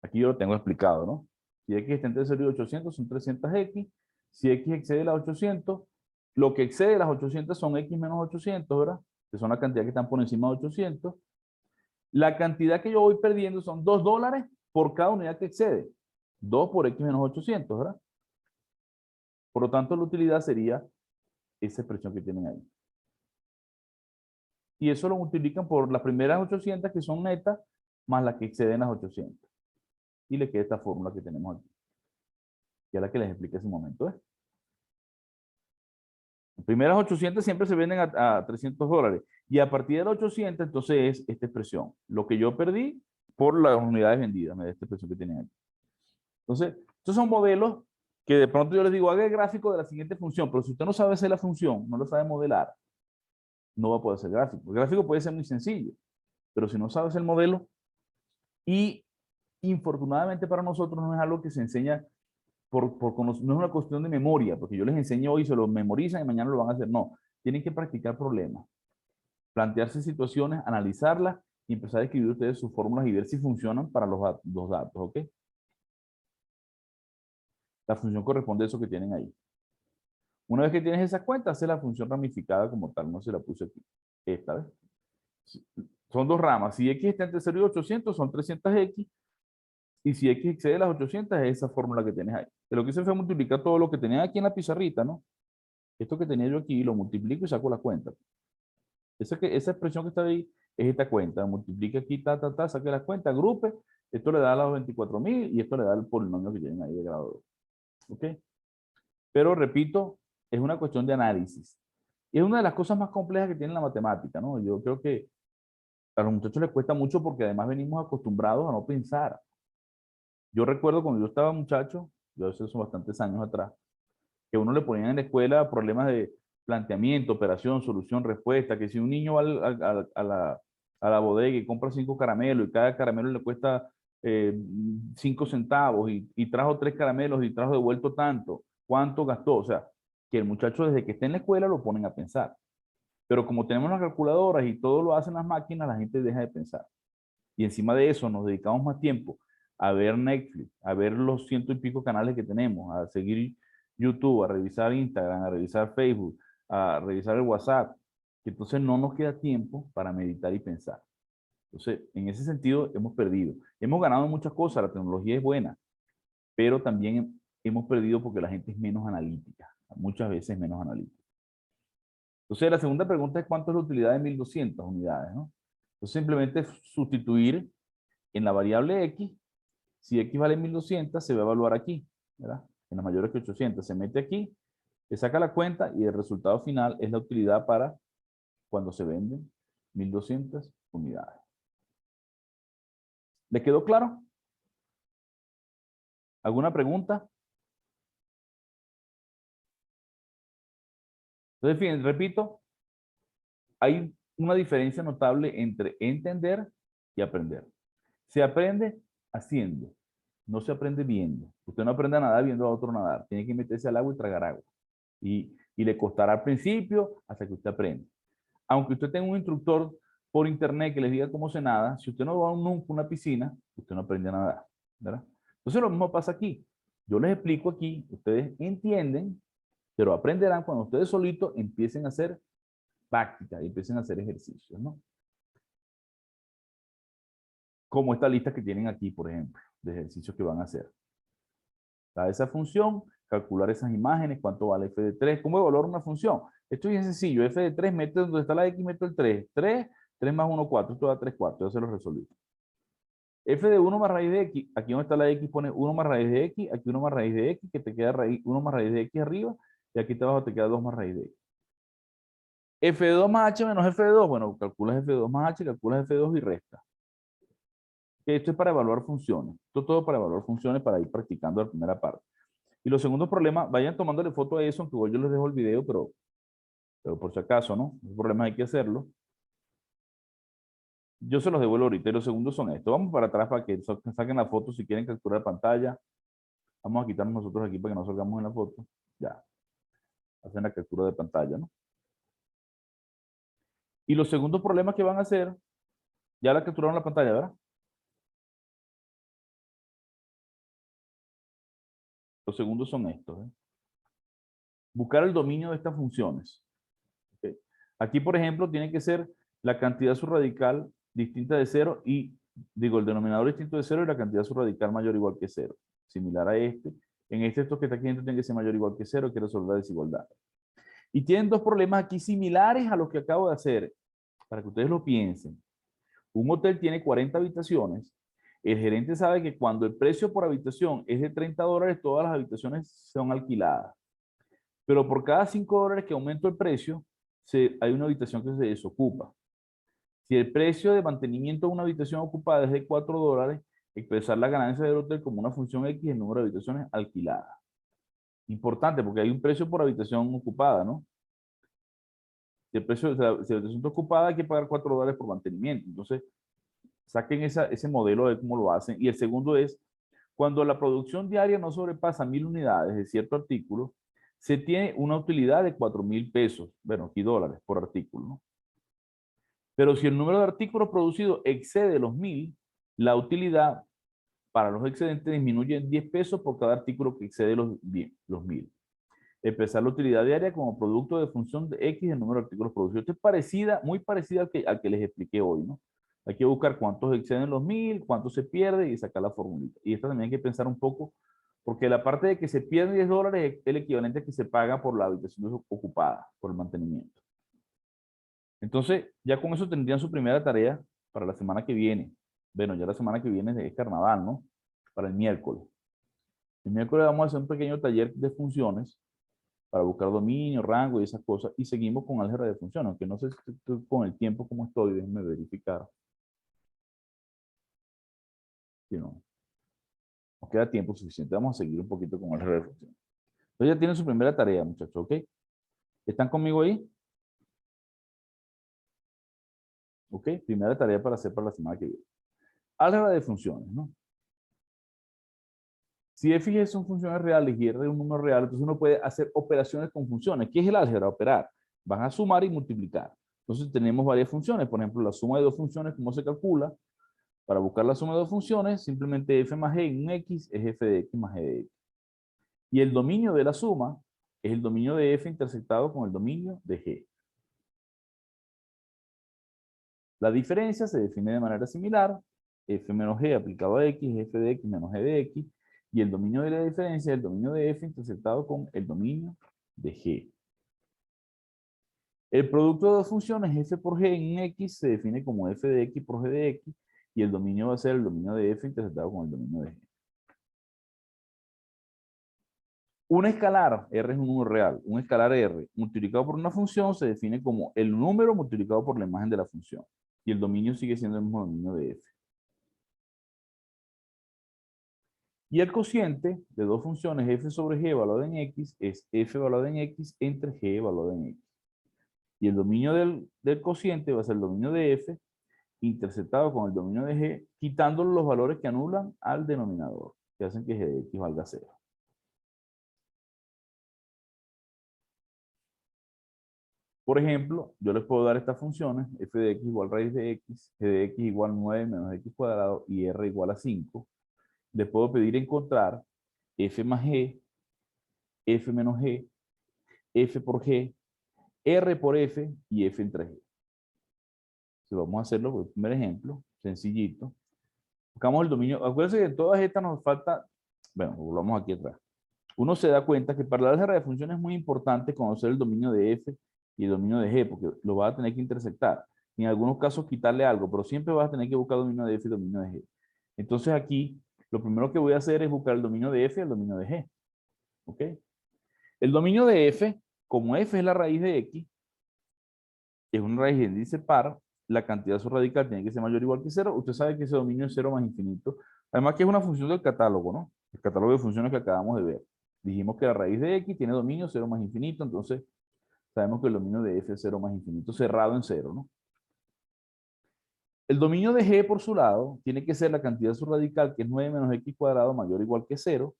Aquí yo lo tengo explicado, ¿no? Si X está entre 0 y 800 son 300X. Si X excede las 800, lo que excede las 800 son X menos 800, ¿verdad? Que son la cantidad que están por encima de 800. La cantidad que yo voy perdiendo son $2 por cada unidad que excede. 2 por X menos 800, ¿verdad? Por lo tanto, la utilidad sería esa expresión que tienen ahí. Y eso lo multiplican por las primeras 800 que son netas, más las que exceden las 800. Y le queda esta fórmula que tenemos aquí. Que es la que les expliqué hace un momento. Las primeras 800 siempre se venden a $300. Y a partir de las 800, entonces es esta expresión. Lo que yo perdí por las unidades vendidas. Me da esta expresión que tienen aquí. Entonces, estos son modelos que de pronto yo les digo, haga el gráfico de la siguiente función. Pero si usted no sabe hacer la función, no lo sabe modelar, no va a poder hacer gráfico. El gráfico puede ser muy sencillo. Pero si no sabe hacer el modelo, y infortunadamente para nosotros no es algo que se enseña no es una cuestión de memoria, porque yo les enseño hoy, se lo memorizan y mañana lo van a hacer. No, tienen que practicar problemas, plantearse situaciones, analizarlas y empezar a escribir ustedes sus fórmulas y ver si funcionan para los datos, ¿ok? La función corresponde a eso que tienen ahí. Una vez que tienes esa cuenta, hace la función ramificada como tal, no se la puse aquí. Esta vez. Son dos ramas. Si X está entre 0 y 800, son 300X. Y si X excede las 800, es esa fórmula que tienes ahí. De lo que hice fue multiplicar todo lo que tenía aquí en la pizarrita, ¿no? Esto que tenía yo aquí, lo multiplico y saco la cuenta. Esa expresión que está ahí es esta cuenta. Multiplica aquí, saque la cuenta, agrupe. Esto le da a los 24.000 y esto le da el polinomio que tienen ahí de grado 2. ¿Ok? Pero repito, es una cuestión de análisis. Y es una de las cosas más complejas que tiene la matemática, ¿no? Yo creo que a los muchachos les cuesta mucho porque además venimos acostumbrados a no pensar. Yo recuerdo cuando yo estaba muchacho, yo eso son bastantes años atrás, que uno le ponían en la escuela problemas de planteamiento, operación, solución, respuesta, que si un niño va a la bodega y compra 5 caramelos y cada caramelo le cuesta 5 centavos y trajo 3 caramelos y trajo devuelto tanto, ¿cuánto gastó? O sea, que el muchacho desde que está en la escuela lo ponen a pensar. Pero como tenemos las calculadoras y todo lo hacen las máquinas, la gente deja de pensar. Y encima de eso nos dedicamos más tiempo a ver Netflix, a ver los 100 y pico canales que tenemos, a seguir YouTube, a revisar Instagram, a revisar Facebook, a revisar el WhatsApp, que entonces no nos queda tiempo para meditar y pensar. Entonces, en ese sentido, hemos perdido. Hemos ganado muchas cosas, la tecnología es buena, pero también hemos perdido porque la gente es menos analítica, muchas veces menos analítica. Entonces, la segunda pregunta es ¿cuánto es la utilidad de 1200 unidades? ¿No? Entonces, simplemente sustituir en la variable X, si X vale 1200, se va a evaluar aquí, ¿verdad? En las mayores que 800, se mete aquí, se saca la cuenta y el resultado final es la utilidad para cuando se venden 1200 unidades. ¿Le quedó claro? ¿Alguna pregunta? Entonces, fíjense, repito, hay una diferencia notable entre entender y aprender. Se aprende haciendo, no se aprende viendo. Usted no aprende a nadar viendo a otro nadar. Tiene que meterse al agua y tragar agua. Y le costará al principio hasta que usted aprenda. Aunque usted tenga un instructor por internet que les diga cómo se nada, si usted no va nunca a una piscina, usted no aprende a nadar, ¿verdad? Entonces lo mismo pasa aquí. Yo les explico aquí, ustedes entienden, pero aprenderán cuando ustedes solitos empiecen a hacer práctica y empiecen a hacer ejercicios, ¿no? Como esta lista que tienen aquí, por ejemplo, de ejercicios que van a hacer. Da esa función, calcular esas imágenes, cuánto vale f de 3, cómo evaluar una función. Esto es bien sencillo, f de 3, mete donde está la x, meto el 3. 3 más 1, 4, esto da 3, 4, ya se lo resolví. F de 1 más raíz de x, aquí donde está la x pones 1 más raíz de x, aquí 1 más raíz de x, que te queda 1 más raíz de x arriba, y aquí abajo te queda 2 más raíz de x. F de 2 más h menos f de 2, bueno, calculas f de 2 más h, calculas f de 2 y resta. Esto es para evaluar funciones. Esto todo para evaluar funciones para ir practicando la primera parte. Y los segundos problemas, vayan tomándole foto a eso, aunque yo les dejo el video, pero por si acaso, ¿no? Los problemas hay que hacerlo. Yo se los devuelvo ahorita y los segundos son estos. Vamos para atrás para que saquen la foto si quieren capturar pantalla. Vamos a quitarnos nosotros aquí para que no salgamos en la foto. Ya. Hacen la captura de pantalla, ¿no? Y los segundos problemas que van a hacer, ya la capturaron la pantalla, ¿verdad? Los segundos son estos. Buscar el dominio de estas funciones. ¿Okay? Aquí, por ejemplo, tiene que ser la cantidad subradical distinta de 0 y, digo, el denominador distinto de 0 y la cantidad subradical mayor o igual que 0. Similar a este. En este, estos que está aquí dentro tienen que ser mayor o igual que 0, que resolver la desigualdad. Y tienen dos problemas aquí similares a los que acabo de hacer, para que ustedes lo piensen. Un hotel tiene 40 habitaciones. El gerente sabe que cuando el precio por habitación es de $30, todas las habitaciones son alquiladas. Pero por cada $5 que aumenta el precio, hay una habitación que se desocupa. Si el precio de mantenimiento de una habitación ocupada es de $4, expresar la ganancia del hotel como una función X, el número de habitaciones alquiladas. Importante, porque hay un precio por habitación ocupada, ¿no? Si el precio, si la habitación está ocupada, hay que pagar $4 por mantenimiento. Entonces, saquen ese modelo de cómo lo hacen. Y el segundo es, cuando la producción diaria no sobrepasa 1000 unidades de cierto artículo, se tiene una utilidad de 4000 pesos, bueno, aquí dólares por artículo, ¿no? Pero si el número de artículos producidos excede los 1000, la utilidad para los excedentes disminuye en 10 pesos por cada artículo que excede los 1000. Expresar la utilidad diaria como producto de función de X el número de artículos producidos. Esto es parecida, muy parecida al que les expliqué hoy, ¿no? Hay que buscar cuántos exceden los 1000, cuántos se pierde y sacar la formulita. Y esto también hay que pensar un poco, porque la parte de que se pierde $10 es el equivalente a que se paga por la habitación ocupada, por el mantenimiento. Entonces, ya con eso tendrían su primera tarea para la semana que viene. Bueno, ya la semana que viene es carnaval, ¿no? Para el miércoles. El miércoles vamos a hacer un pequeño taller de funciones para buscar dominio, rango y esas cosas. Y seguimos con álgebra de funciones, aunque no sé si con el tiempo cómo estoy, déjenme verificar. Si no, nos queda tiempo suficiente. Vamos a seguir un poquito con álgebra de funciones. Entonces ya tienen su primera tarea, muchachos, ¿ok? ¿Están conmigo ahí? ¿Ok? Primera tarea para hacer para la semana que viene. Álgebra de funciones, ¿no? Si f y g son funciones reales y r es un número real, entonces uno puede hacer operaciones con funciones. ¿Qué es el álgebra? Operar. Van a sumar y multiplicar. Entonces tenemos varias funciones. Por ejemplo, la suma de dos funciones, ¿cómo se calcula? Para buscar la suma de dos funciones, simplemente f más g en un x es f de x más g de x. Y el dominio de la suma es el dominio de f intersectado con el dominio de g. La diferencia se define de manera similar. F menos g aplicado a x es f de x menos g de x. Y el dominio de la diferencia es el dominio de f intersectado con el dominio de g. El producto de dos funciones f por g en x se define como f de x por g de x. Y el dominio va a ser el dominio de f intersectado con el dominio de g. Un escalar, R es un número real, un escalar R multiplicado por una función se define como el número multiplicado por la imagen de la función. Y el dominio sigue siendo el mismo dominio de f. Y el cociente de dos funciones f sobre g evaluado en x es f evaluado en x entre g evaluado en x. Y el dominio del cociente va a ser el dominio de f interceptado con el dominio de g, quitándole los valores que anulan al denominador, que hacen que g de x valga 0. Por ejemplo, yo les puedo dar estas funciones, f de x igual raíz de x, g de x igual 9 menos x cuadrado y r igual a 5. Les puedo pedir encontrar f más g, f menos g, f por g, r por f y f entre g. Si vamos a hacerlo por el primer ejemplo, sencillito. Buscamos el dominio. Acuérdense que en todas estas nos falta, bueno, volvamos aquí atrás. uno se da cuenta que para la álgebra de funciones es muy importante conocer el dominio de f y el dominio de g, porque lo vas a tener que intersectar. En algunos casos quitarle algo, pero siempre vas a tener que buscar dominio de f y dominio de g. Entonces aquí, lo primero que voy a hacer es buscar el dominio de f y el dominio de g. ¿Ok? El dominio de f, como f es la raíz de x, es una raíz de índice par, la cantidad de su radical tiene que ser mayor o igual que 0. Usted sabe que ese dominio es 0 más infinito. Además que es una función del catálogo, ¿no? El catálogo de funciones que acabamos de ver. Dijimos que la raíz de x tiene dominio 0 más infinito, entonces sabemos que el dominio de f es 0 más infinito, cerrado en 0, ¿no? El dominio de g, por su lado, tiene que ser la cantidad de su radical, que es 9 menos x cuadrado mayor o igual que 0.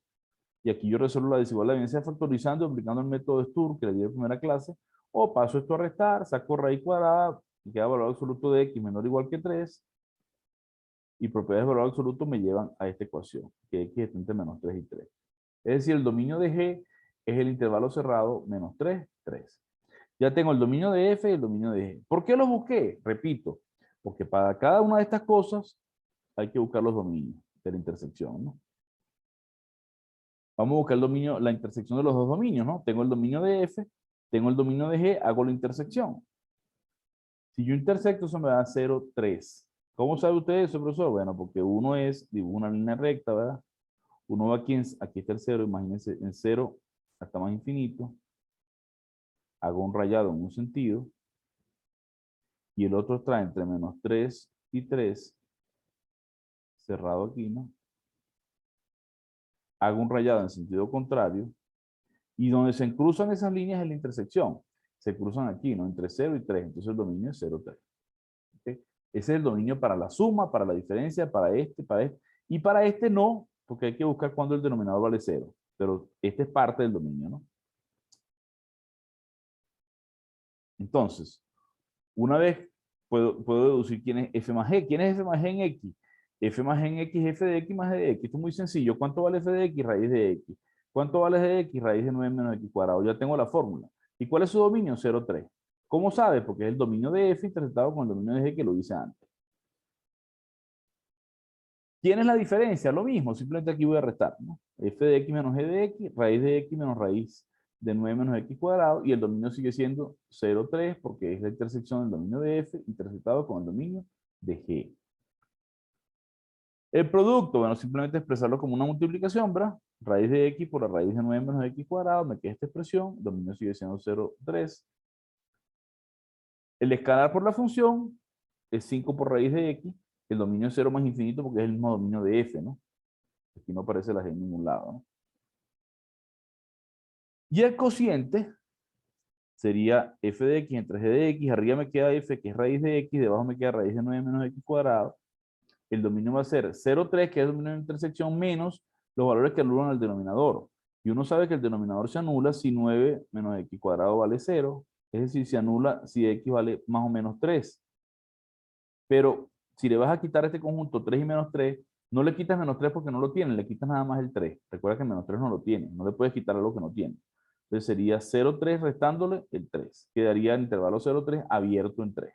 Y aquí yo resuelvo la desigualdad bien sea factorizando, aplicando el método de Sturm que le di en primera clase, o paso esto a restar, saco raíz cuadrada, y queda valor absoluto de x menor o igual que 3, y propiedades de valor absoluto me llevan a esta ecuación, que x es entre menos 3 y 3. Es decir, el dominio de g es el intervalo cerrado menos 3, 3. Ya tengo el dominio de f y el dominio de g. ¿Por qué los busqué? Repito, porque para cada una de estas cosas hay que buscar los dominios de la intersección, ¿no? Vamos a buscar el dominio, la intersección de los dos dominios, ¿no? Tengo el dominio de f, tengo el dominio de g, hago la intersección. Si yo intersecto, eso me da 0, 3. ¿Cómo sabe usted eso, profesor? Bueno, porque uno es, dibujo una línea recta, ¿verdad? Uno va aquí está el 0, imagínense, en 0 hasta más infinito. Hago un rayado en un sentido. Y el otro está entre menos 3 y 3. Cerrado aquí, ¿no? Hago un rayado en sentido contrario. Y donde se cruzan esas líneas es la intersección. Se cruzan aquí, ¿no? Entre 0 y 3. Entonces el dominio es 0, 3. ¿Okay? Ese es el dominio para la suma, para la diferencia, para este, para este. Y para este no, porque hay que buscar cuando el denominador vale 0. Pero este es parte del dominio, ¿no? Entonces, una vez puedo deducir quién es f más g. ¿Quién es f más g en x? F más g en x es f de x más g de x. Esto es muy sencillo. ¿Cuánto vale f de x? Raíz de x. ¿Cuánto vale g de x? Raíz de 9 menos x cuadrado. Ya tengo la fórmula. ¿Y cuál es su dominio? 0, 3. ¿Cómo sabe? Porque es el dominio de f intersectado con el dominio de g que lo hice antes. ¿Quién es la diferencia? Lo mismo, simplemente aquí voy a restar, ¿no? F de x menos g de x, raíz de x menos raíz de 9 menos x cuadrado, y el dominio sigue siendo 0, 3, porque es la intersección del dominio de f intersectado con el dominio de g. El producto, bueno, simplemente expresarlo como una multiplicación, ¿verdad? Raíz de x por la raíz de 9 menos x cuadrado, me queda esta expresión, el dominio sigue siendo 0, 3. El escalar por la función es 5 por raíz de x, el dominio es 0 más infinito porque es el mismo dominio de f, ¿no? Aquí no aparece la g en ningún lado, ¿no? Y el cociente sería f de x entre g de x. Arriba me queda f, que es raíz de x. Debajo me queda raíz de 9 menos x cuadrado. El dominio va a ser 0,3, que es el dominio de intersección, menos los valores que anulan al denominador. Y uno sabe que el denominador se anula si 9 menos x cuadrado vale 0. Es decir, se anula si x vale más o menos 3. Pero si le vas a quitar este conjunto 3 y menos 3, no le quitas menos 3 porque no lo tiene, le quitas nada más el 3. Recuerda que menos 3 no lo tiene, no le puedes quitar algo que no tiene. Entonces sería 0,3 restándole el 3. Quedaría el intervalo 0,3 abierto en 3.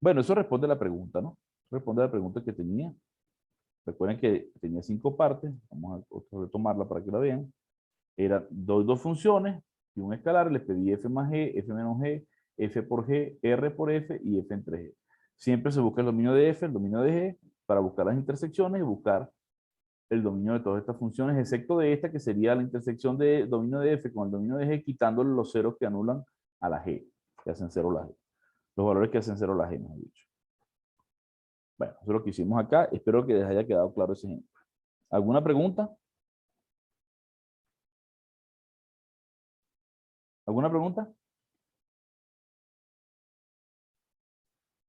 Bueno, eso responde a la pregunta, ¿no? Responde a la pregunta que tenía. Recuerden que tenía 5 partes. Vamos a retomarla para que la vean. Eran dos funciones y un escalar. Les pedí f más g, f menos g, f por g, r por f y f entre g. Siempre se busca el dominio de f, el dominio de g, para buscar las intersecciones y buscar el dominio de todas estas funciones, excepto de esta, que sería la intersección de dominio de f con el dominio de g, quitándole los ceros que anulan a la g, que hacen 0 la g. Los valores que hacen 0 la g, mejor dicho. Bueno, eso es lo que hicimos acá. Espero que les haya quedado claro ese ejemplo. ¿Alguna pregunta? ¿Alguna pregunta?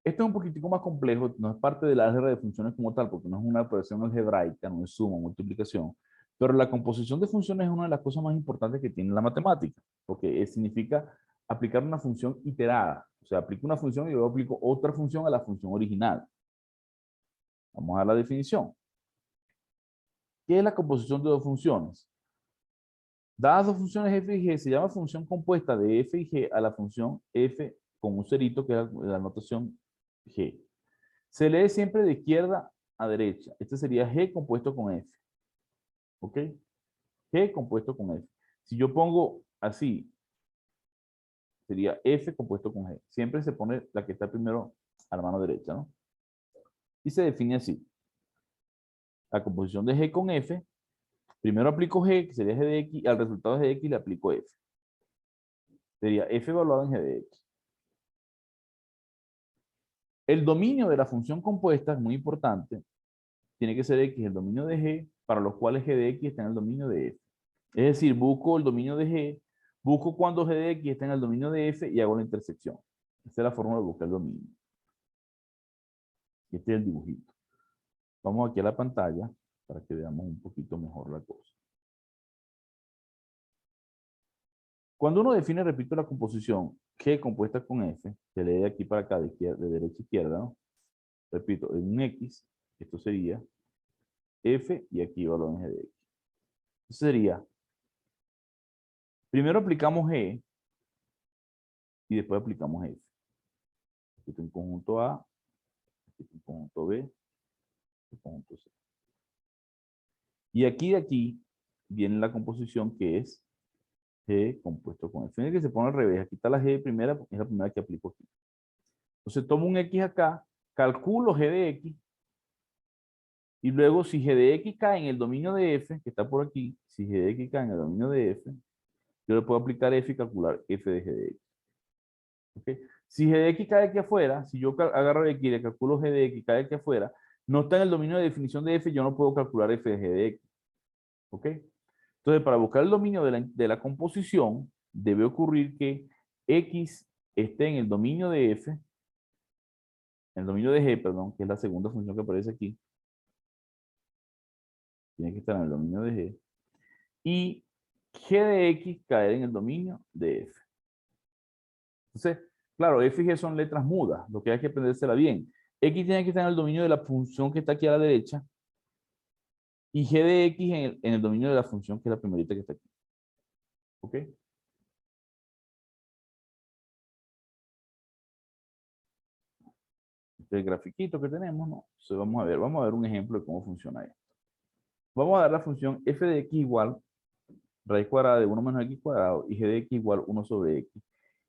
Esto es un poquitico más complejo, no es parte del álgebra de funciones como tal, porque no es una operación algebraica, no es suma, multiplicación, pero la composición de funciones es una de las cosas más importantes que tiene la matemática, porque significa aplicar una función iterada, o sea, aplico una función y luego aplico otra función a la función original. Vamos a dar la definición. ¿Qué es la composición de dos funciones? Dadas dos funciones f y g, se llama función compuesta de f y g a la función f con un cerito, que es la notación g. Se lee siempre de izquierda a derecha. Este sería g compuesto con f. ¿Ok? G compuesto con F. Si yo pongo así, sería F compuesto con G. Siempre se pone la que está primero a la mano derecha, ¿no? Y se define así. La composición de G con F. Primero aplico G, que sería G de X, y al resultado de G de X le aplico F. Sería F evaluado en G de X. El dominio de la función compuesta es muy importante. Tiene que ser X el dominio de G, para los cuales G de X está en el dominio de F. Es decir, busco el dominio de G, busco cuando G de X está en el dominio de F y hago la intersección. Esa es la forma de buscar el dominio. Este es el dibujito. Vamos aquí a la pantalla para que veamos un poquito mejor la cosa. Cuando uno define, repito, la composición G compuesta con F, se lee de aquí para acá, de derecha a izquierda, ¿no? Repito, en un X, esto sería F y aquí valor en G de X. Entonces sería, primero aplicamos G y después aplicamos F. Aquí está un conjunto A, aquí está un conjunto B, un conjunto C. Y aquí de aquí viene la composición que es G compuesto con F. Fíjense que se pone al revés. Aquí está la G primera, es la primera que aplico aquí. Entonces tomo un X acá, calculo G de X, y luego si G de X cae en el dominio de F, que está por aquí, si G de X cae en el dominio de F, yo le puedo aplicar F y calcular F de G de X. ¿Okay? Si G de X cae aquí afuera, si yo agarro X y le calculo G de X y cae aquí afuera, no está en el dominio de definición de F, yo no puedo calcular F de G de X. ¿Ok? Entonces, para buscar el dominio de la composición, debe ocurrir que X esté en el dominio de F, en el dominio de G, perdón, que es la segunda función que aparece aquí. Tiene que estar en el dominio de G. Y G de X caer en el dominio de F. Entonces, claro, F y G son letras mudas, lo que hay que aprendérsela bien. X tiene que estar en el dominio de la función que está aquí a la derecha. Y G de X en el dominio de la función que es la primerita que está aquí. ¿Ok? El grafiquito que tenemos, ¿no? Entonces vamos a ver un ejemplo de cómo funciona esto. Vamos a dar la función f de x igual raíz cuadrada de 1 menos x cuadrado y g de x igual 1 sobre x.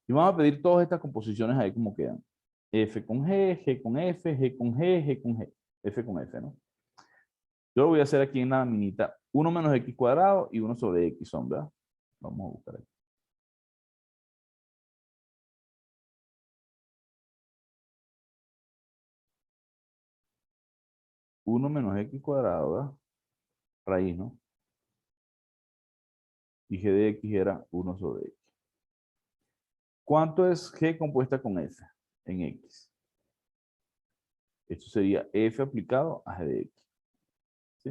Y vamos a pedir todas estas composiciones ahí como quedan. F con G, G con F, G con G, G con G. F con F, ¿no? Yo lo voy a hacer aquí en la minita 1 menos x cuadrado y 1 sobre x son, ¿verdad? Vamos a buscar aquí. 1 menos x cuadrado, ¿verdad? Raíz, ¿no? Y g de x era 1 sobre x. ¿Cuánto es g compuesta con f en x? Esto sería f aplicado a g de x. ¿Sí?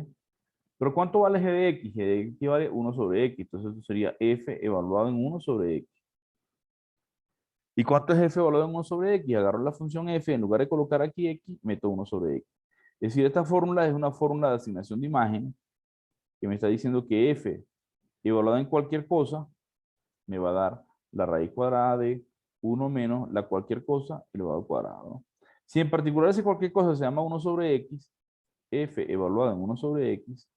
Pero ¿cuánto vale g de x? G de x vale 1 sobre x. Entonces esto sería f evaluado en 1 sobre x. ¿Y cuánto es f evaluado en 1 sobre x? Agarro la función f, en lugar de colocar aquí x, meto 1 sobre x. Es decir, esta fórmula es una fórmula de asignación de imagen que me está diciendo que f evaluado en cualquier cosa me va a dar la raíz cuadrada de 1 menos la cualquier cosa elevado al cuadrado, ¿no? Si en particular ese cualquier cosa se llama 1 sobre x, f evaluado en 1 sobre x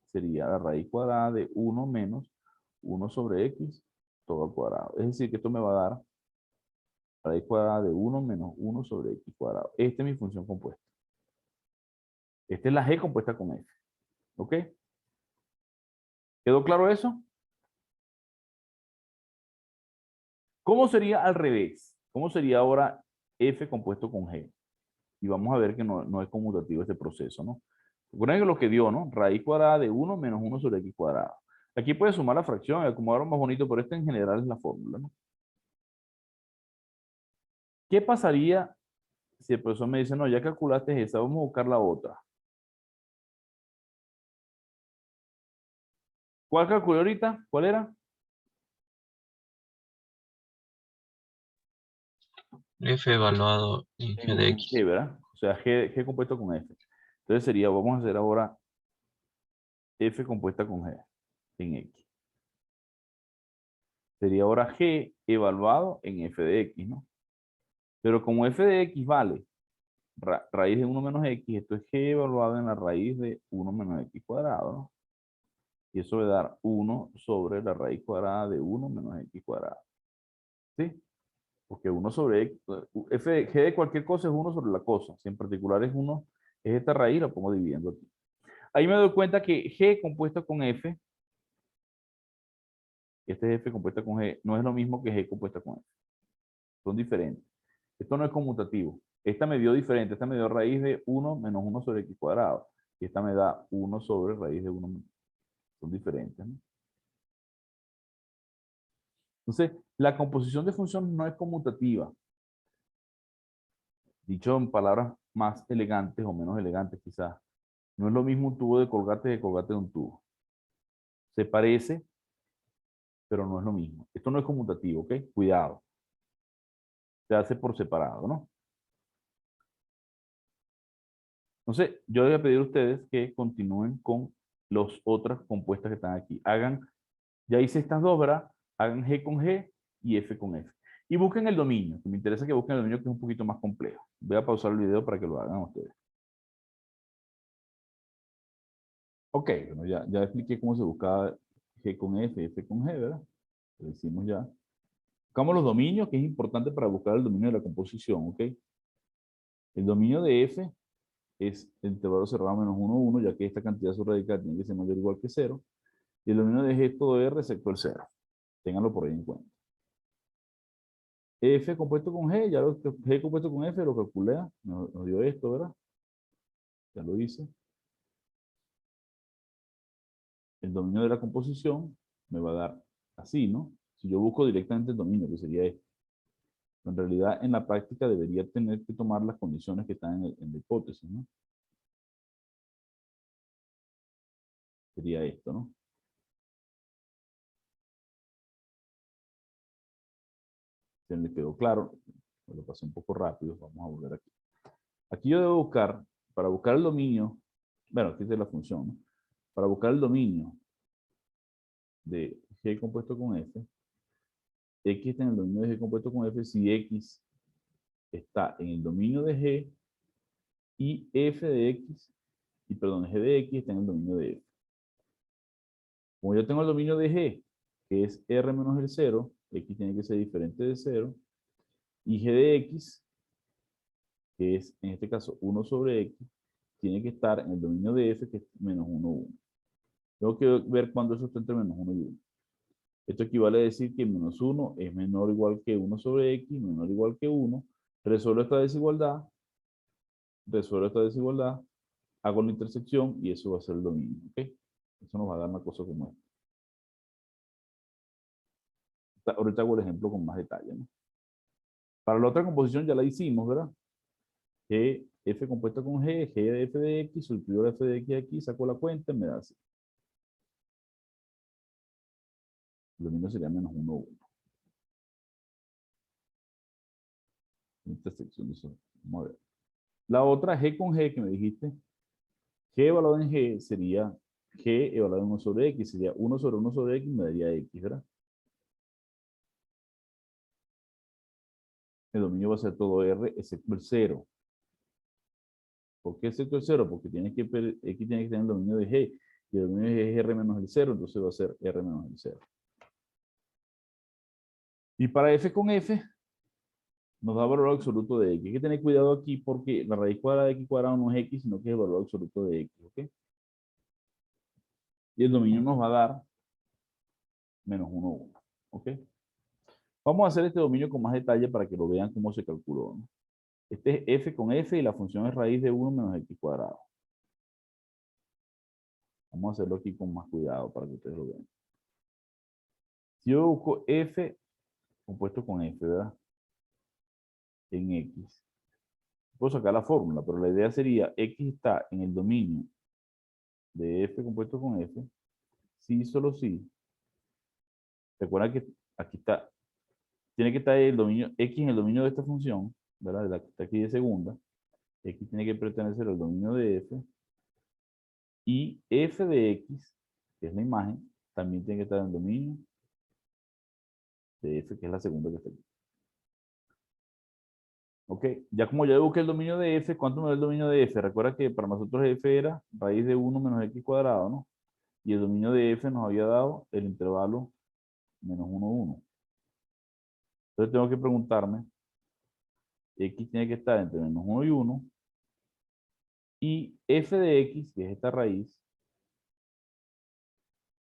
sería la raíz cuadrada de 1 menos 1 sobre x todo al cuadrado. Es decir, que esto me va a dar raíz cuadrada de 1 menos 1 sobre x cuadrado. Esta es mi función compuesta. Esta es la g compuesta con f. ¿Ok? ¿Quedó claro eso? ¿Cómo sería al revés? ¿Cómo sería ahora f compuesto con g? Y vamos a ver que no es conmutativo este proceso, ¿no? Recuerden que lo que dio, ¿no? Raíz cuadrada de 1 menos 1 sobre x cuadrado. Aquí puede sumar la fracción, acomodar más bonito, pero esta en general es la fórmula, ¿no? ¿Qué pasaría si el profesor me dice, no, ya calculaste esa, vamos a buscar la otra? ¿Cuál calculé ahorita? ¿Cuál era? F evaluado en G de X. G, ¿verdad? O sea, G compuesto con F. Entonces sería, vamos a hacer ahora F compuesta con G en X. Sería ahora G evaluado en F de X, ¿no? Pero como F de X vale raíz de 1 menos X, esto es G evaluado en la raíz de 1 menos X cuadrado, ¿no? Y eso va a dar 1 sobre la raíz cuadrada de 1 menos x cuadrado. ¿Sí? Porque 1 sobre x, g de cualquier cosa es 1 sobre la cosa. Si en particular es 1, es esta raíz, la pongo dividiendo aquí. Ahí me doy cuenta que g compuesta con f, este es f compuesta con g, no es lo mismo que g compuesta con f. Son diferentes. Esto no es conmutativo. Esta me dio diferente. Esta me dio raíz de 1 menos 1 sobre x cuadrado. Y esta me da 1 sobre raíz de 1 menos. Son diferentes, ¿no? Entonces, la composición de funciones no es conmutativa. Dicho en palabras más elegantes o menos elegantes quizás. No es lo mismo un tubo de colgate que colgate de un tubo. Se parece, pero no es lo mismo. Esto no es conmutativo, ¿ok? Cuidado. Se hace por separado, ¿no? Entonces, yo les voy a pedir a ustedes que continúen con las otras compuestas que están aquí. Hagan, ya hice estas dos, ¿verdad? Hagan G con G y F con F. Y busquen el dominio, que me interesa que busquen el dominio que es un poquito más complejo. Voy a pausar el video para que lo hagan ustedes. Ok, bueno, ya expliqué cómo se buscaba G con F, F con G, ¿verdad? Lo hicimos ya. Buscamos los dominios, que es importante para buscar el dominio de la composición, ¿ok? El dominio de F es el intervalo cerrado menos 1, 1, ya que esta cantidad subradical tiene que ser mayor o igual que 0. Y el dominio de G es todo R excepto el 0. Ténganlo por ahí en cuenta. F compuesto con G, ya G compuesto con F lo calculé, nos dio esto, ¿verdad? Ya lo hice. El dominio de la composición me va a dar así, ¿no? Si yo busco directamente el dominio, que sería este. En realidad, en la práctica debería tener que tomar las condiciones que están en la hipótesis, ¿no? Sería esto, ¿no? Se les quedó claro. Lo pasé un poco rápido. Vamos a volver aquí. Aquí yo debo buscar, para buscar el dominio, bueno, aquí es la función, ¿no? Para buscar el dominio de G compuesto con F, X está en el dominio de G compuesto con F si X está en el dominio de G y F de X, y perdón, G de X está en el dominio de F. Como yo tengo el dominio de G, que es R menos el 0, X tiene que ser diferente de 0, y G de X, que es en este caso 1 sobre X, tiene que estar en el dominio de F, que es menos 1, 1. Tengo que ver cuándo eso está entre menos 1 y 1. Esto equivale a decir que menos 1 es menor o igual que 1 sobre X, menor o igual que 1. Resuelvo esta desigualdad, hago la intersección y eso va a ser el dominio, ¿ok? Eso nos va a dar una cosa como esta. Ahorita hago el ejemplo con más detalle, ¿no? Para la otra composición ya la hicimos, ¿verdad? G, F compuesta con G, G de F de X, sustituyo F de X aquí, saco la cuenta y me da así. El dominio sería menos 1, 1. Intersección de eso. Vamos a ver. La otra, G con G, que me dijiste, G evaluado en G sería G evaluado en 1 sobre X, sería 1 sobre 1 sobre X, me daría X, ¿verdad? El dominio va a ser todo R excepto el 0. ¿Por qué excepto el 0? Porque X tiene que tener el dominio de G, y el dominio de G es R menos el 0, entonces va a ser R menos el 0. Y para F con F, nos da valor absoluto de X. Hay que tener cuidado aquí porque la raíz cuadrada de X cuadrado no es X, sino que es el valor absoluto de X, ¿ok? Y el dominio nos va a dar menos 1, 1, ¿ok? Vamos a hacer este dominio con más detalle para que lo vean cómo se calculó, ¿no? Este es F con F y la función es raíz de 1 menos X cuadrado. Vamos a hacerlo aquí con más cuidado para que ustedes lo vean. Si yo busco F compuesto con F, ¿verdad? En X. Puedo sacar la fórmula, pero la idea sería X está en el dominio de F compuesto con F, sí, solo sí. Recuerda que aquí está, tiene que estar el dominio, X en el dominio de esta función, ¿verdad? La que está aquí de segunda. X tiene que pertenecer al dominio de F. Y F de X, que es la imagen, también tiene que estar en el dominio de F, que es la segunda que está aquí. Ok, ya como ya busqué el dominio de F, ¿cuánto me da el dominio de F? Recuerda que para nosotros F era raíz de 1 menos X cuadrado, ¿no? Y el dominio de f nos había dado el intervalo menos 1, 1. Entonces tengo que preguntarme, x tiene que estar entre menos 1 y 1, y f de x, que es esta raíz,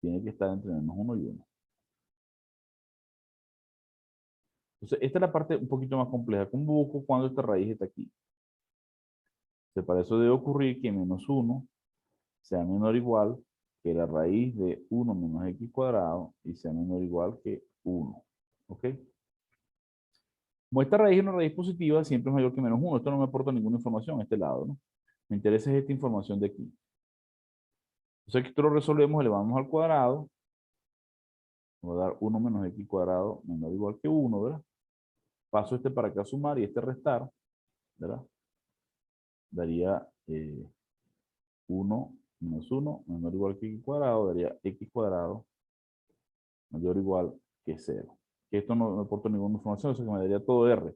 tiene que estar entre menos 1 y 1. Entonces, esta es la parte un poquito más compleja. ¿Cómo busco cuando esta raíz está aquí? Entonces, para eso debe ocurrir que menos 1 sea menor o igual que la raíz de 1 menos x cuadrado y sea menor o igual que 1. ¿Ok? Como esta raíz es una raíz positiva, siempre es mayor que menos 1. Esto no me aporta ninguna información a este lado, ¿no? Me interesa es esta información de aquí. Entonces, esto lo resolvemos, elevamos al cuadrado. Voy a dar 1 menos x cuadrado menor o igual que 1, ¿verdad? Paso este para acá a sumar y este restar, ¿verdad? Daría 1 menos 1 menor o igual que x cuadrado, daría x cuadrado mayor o igual que 0. Que esto no me aporta ninguna información, o sea que me daría todo R.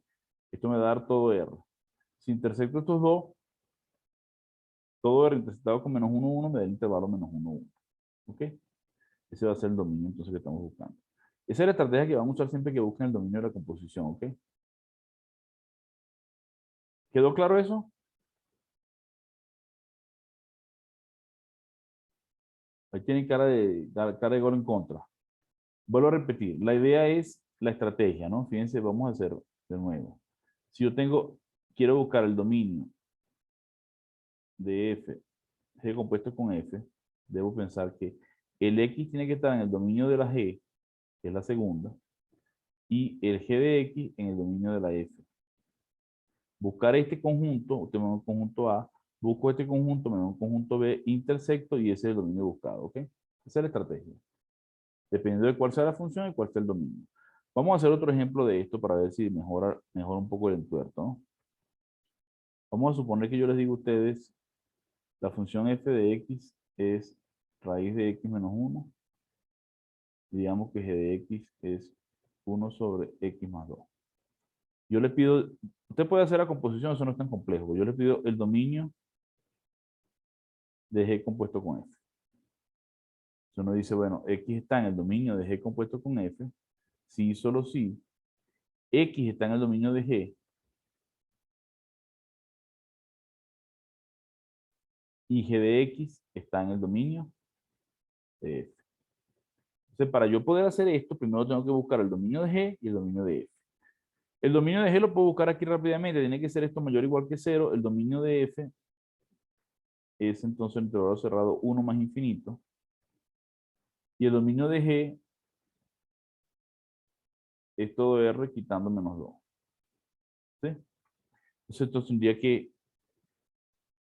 Esto me va a dar todo R. Si intersecto estos dos, todo R intersectado con menos 1, 1 me da el intervalo menos 1, 1. ¿Ok? Ese va a ser el dominio entonces que estamos buscando. Esa es la estrategia que vamos a usar siempre que busquen el dominio de la composición. ¿Ok? ¿Quedó claro eso? Ahí tienen cara de gol en contra. Vuelvo a repetir. La idea es la estrategia, ¿no? Fíjense, vamos a hacer de nuevo. Si yo quiero buscar el dominio de f, g compuesto con f, debo pensar que el x tiene que estar en el dominio de la g, que es la segunda, y el g de x en el dominio de la f. Buscar este conjunto, tengo un conjunto A, busco este conjunto, me da un conjunto B, intersecto, y ese es el dominio buscado, ¿ok? Esa es la estrategia. Dependiendo de cuál sea la función y cuál sea el dominio. Vamos a hacer otro ejemplo de esto para ver si mejora un poco el entuerto, ¿no? Vamos a suponer que yo les digo a ustedes, la función f de x es raíz de x menos 1. Digamos que g de x es 1 sobre x más 2. Yo le pido, usted puede hacer la composición, eso no es tan complejo. Yo le pido el dominio de g compuesto con f. Si uno dice, bueno, x está en el dominio de g compuesto con f, si y solo si x está en el dominio de g y g de x está en el dominio de f. Entonces, para yo poder hacer esto, primero tengo que buscar el dominio de g y el dominio de f. El dominio de g lo puedo buscar aquí rápidamente, tiene que ser esto mayor o igual que 0. El dominio de f es entonces el intervalo cerrado 1 más infinito. Y el dominio de g es todo r quitando menos 2. ¿Sí? Entonces esto tendría que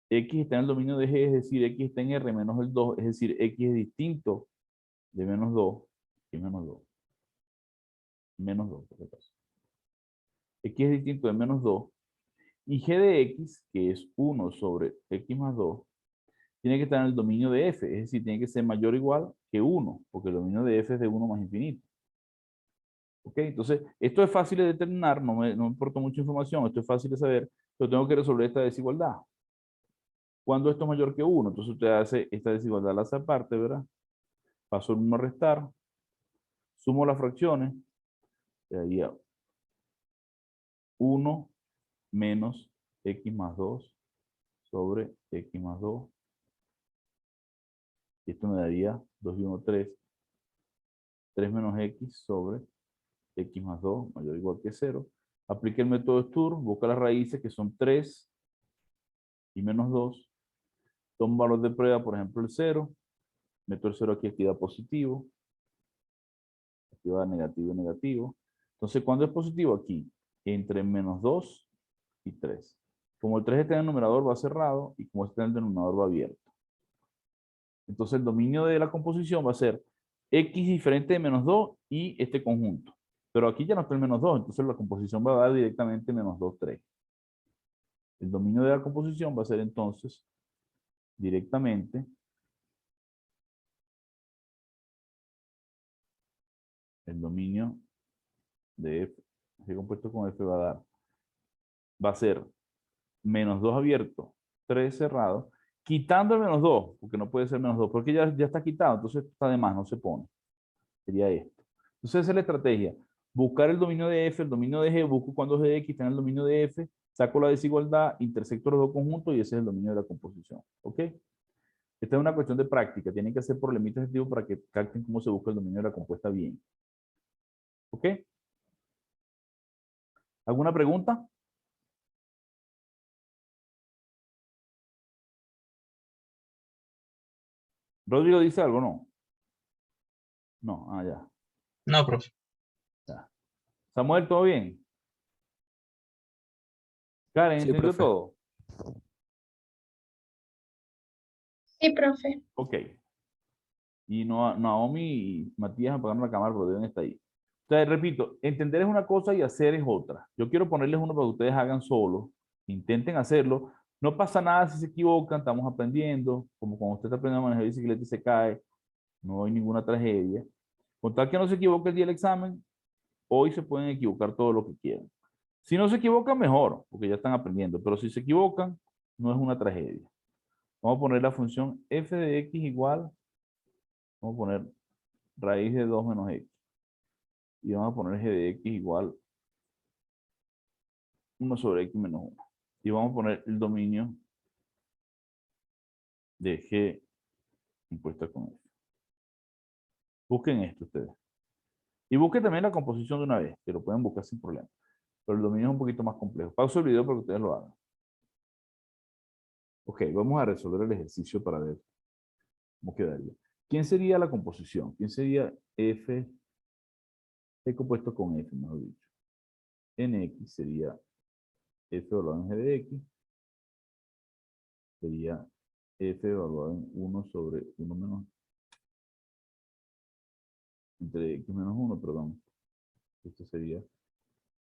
x está en el dominio de g, es decir, x está en r menos el 2, es decir, x es distinto de menos 2 y menos 2. Menos 2, por acaso. X es distinto de menos 2. Y g de x, que es 1 sobre x más 2, tiene que estar en el dominio de f, es decir, tiene que ser mayor o igual que 1, porque el dominio de f es de 1 más infinito. ¿Ok? Entonces, esto es fácil de determinar, no me importa mucha información, esto es fácil de saber, pero tengo que resolver esta desigualdad. ¿Cuándo esto es mayor que 1? Entonces usted hace esta desigualdad, la hace aparte, ¿verdad? Paso el 1 a restar, sumo las fracciones, daría 1 menos x más 2 sobre x más 2. Y esto me daría 2 y 1, 3. 3 menos x sobre x más 2 mayor o igual que 0. Aplique el método Stur, busca las raíces que son 3 y menos 2. Toma un valor de prueba, por ejemplo el 0. Meto el 0 aquí, aquí da positivo. Aquí va negativo y negativo. Entonces, ¿cuándo es positivo? Aquí, entre menos 2 y 3. Como el 3 está en el numerador va cerrado y como está en el denominador va abierto. Entonces el dominio de la composición va a ser x diferente de menos 2 y este conjunto. Pero aquí ya no está el menos 2, entonces la composición va a dar directamente menos 2, 3. El dominio de la composición va a ser entonces directamente el dominio de f, g compuesto con f va a ser menos 2 abierto, 3 cerrado, quitando el menos 2, porque no puede ser menos 2, porque ya está quitado, entonces está de más, no se pone. Sería esto. Entonces esa es la estrategia. Buscar el dominio de F, el dominio de G, busco cuando G de X está en el dominio de F, saco la desigualdad, intersecto los dos conjuntos y ese es el dominio de la composición. ¿Ok? Esta es una cuestión de práctica. Tienen que hacer problemitas de tipo para que capten cómo se busca el dominio de la compuesta bien. ¿Ok? ¿Alguna pregunta? Rodrigo dice algo, ¿no? No, ya. No, profe. Samuel, ¿todo bien? Karen, Sí, ¿entendió profe. todo? Sí, profe. Ok. Y Naomi y Matías apagaron la cámara, pero deben estar ahí. Entonces, repito, entender es una cosa y hacer es otra. Yo quiero ponerles uno para que ustedes hagan solo. Intenten hacerlo. No pasa nada si se equivocan, estamos aprendiendo. Como cuando usted está aprendiendo a manejar bicicleta y se cae, no hay ninguna tragedia. Con tal que no se equivoque el día del examen, hoy se pueden equivocar todo lo que quieran. Si no se equivocan, mejor, porque ya están aprendiendo. Pero si se equivocan, no es una tragedia. Vamos a poner la función f de x igual, vamos a poner raíz de 2 menos x. Y vamos a poner g de x igual 1 sobre x menos 1. Y vamos a poner el dominio de g impuesta con f. Busquen esto ustedes. Y busquen también la composición de una vez, que lo pueden buscar sin problema. Pero el dominio es un poquito más complejo. Pauso el video para que ustedes lo hagan. Ok, vamos a resolver el ejercicio para ver cómo quedaría. ¿Quién sería la composición? ¿Quién sería f compuesto con f, mejor dicho? Nx sería f evaluado en g de x, sería f evaluado en 1 sobre 1 menos, entre x menos 1, perdón. Esto sería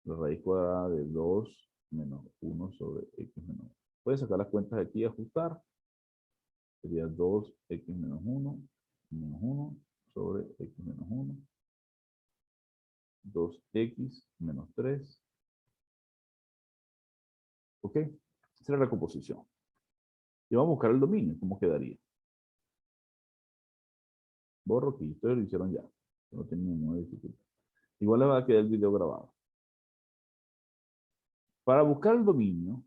la raíz cuadrada de 2 menos 1 sobre x menos 1. Puedes sacar las cuentas de aquí y ajustar. Sería 2x menos 1, menos 1 sobre x menos 1. 2x menos 3. ¿Ok? Esa era la composición. Y vamos a buscar el dominio. ¿Cómo quedaría? Borro aquí. Ustedes lo hicieron ya. No tenía ninguna dificultad. Igual les va a quedar el video grabado. Para buscar el dominio,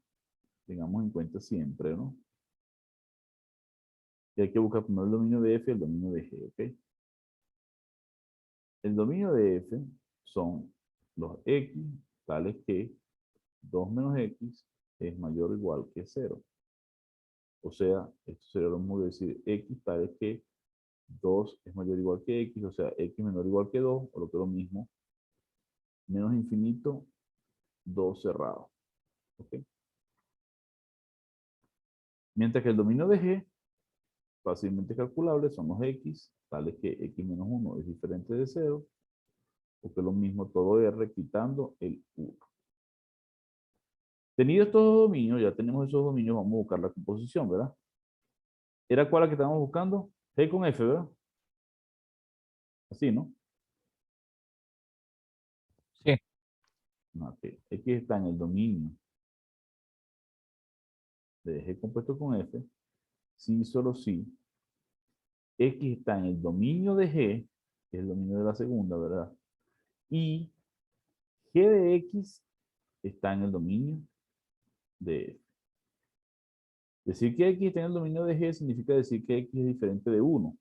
tengamos en cuenta siempre, ¿no? Que hay que buscar primero el dominio de f y el dominio de g, ¿ok? El dominio de f son los x tales que 2 menos x es mayor o igual que 0. O sea, esto sería lo mismo que decir x tales que 2 es mayor o igual que x, o sea, x menor o igual que 2, o lo que es lo mismo, menos infinito, 2 cerrado. ¿Ok? Mientras que el dominio de g, fácilmente calculable, son los x, tales que x menos 1 es diferente de 0, o que es lo mismo todo r quitando el 1. Tenido estos dos dominios, ya tenemos esos dominios, vamos a buscar la composición, ¿verdad? ¿Era cuál la que estábamos buscando? G con f, ¿verdad? Así, ¿no? Sí. Ok. X está en el dominio de G compuesto con f, si y solo si X está en el dominio de G, que es el dominio de la segunda, ¿verdad? Y G de X está en el dominio de F. Decir que X está en el dominio de G significa decir que X es diferente de 1.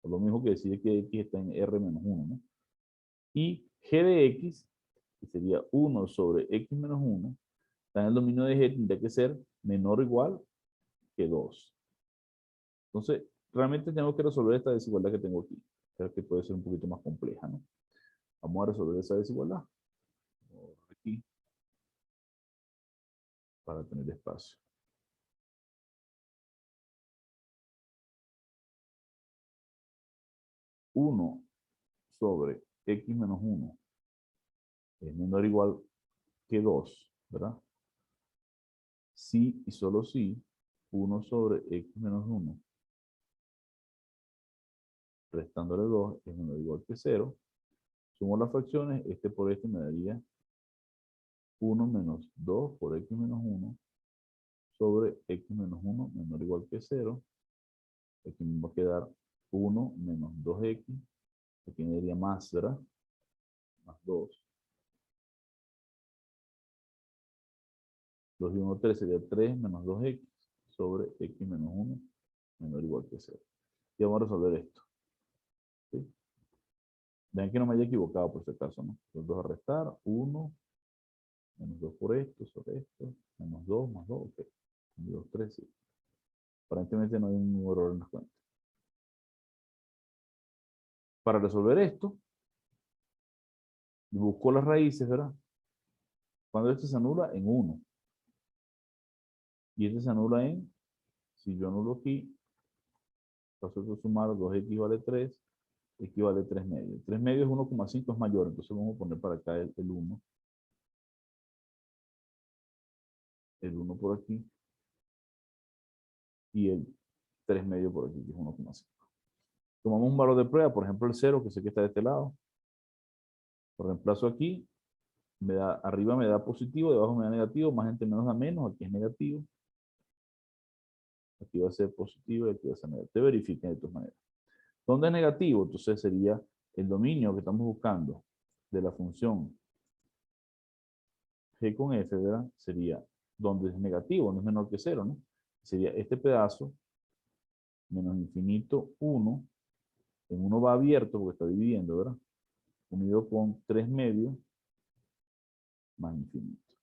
O lo mismo que decir que X está en R menos 1, ¿no? Y G de X, que sería 1 sobre X menos 1, está en el dominio de G, tendría que ser menor o igual que 2. Entonces, realmente tengo que resolver esta desigualdad que tengo aquí. Creo que puede ser un poquito más compleja, ¿no? Vamos a resolver esa desigualdad. Aquí. Para tener espacio. Uno sobre x menos 1 es menor o igual que 2, ¿verdad? Si y solo si 1 sobre x menos 1 restándole 2 es menor o igual que 0. Sumo las fracciones, este por este me daría 1 menos 2 por x menos 1 sobre x menos 1 menor o igual que 0. Aquí me va a quedar 1 menos 2x. Aquí me daría más, ¿verdad? Más 2. 2 y 1, 3 sería 3 menos 2x sobre x menos 1 menor o igual que 0. Y vamos a resolver esto. ¿Sí? Vean que no me haya equivocado por si acaso, ¿no? Los dos a restar, 1 menos 2 por esto, sobre esto, menos 2 más 2, ok. 2, 3, sí. Aparentemente no hay ningún error en las cuentas. Para resolver esto, busco las raíces, ¿verdad? Cuando esto se anula en 1. Y este se anula en, si yo anulo aquí, paso a sumar 2x vale 3, x vale 3 medios. 3 medios es 1,5 es mayor, entonces vamos a poner para acá el 1. El 1 por aquí. Y el 3 medios por aquí, que es 1,5. Tomamos un valor de prueba, por ejemplo el 0, que sé que está de este lado. Lo reemplazo aquí. Arriba me da positivo, debajo me da negativo, más entre menos da menos, aquí es negativo. Aquí va a ser positivo y aquí va a ser negativo. Te verifiquen de todas maneras. ¿Dónde es negativo? Entonces sería el dominio que estamos buscando de la función g con f, ¿verdad? Sería donde es negativo, donde es menor que 0, ¿no? Sería este pedazo menos infinito 1. En 1 va abierto porque está dividiendo, ¿verdad? Unido con 3 medios más infinito.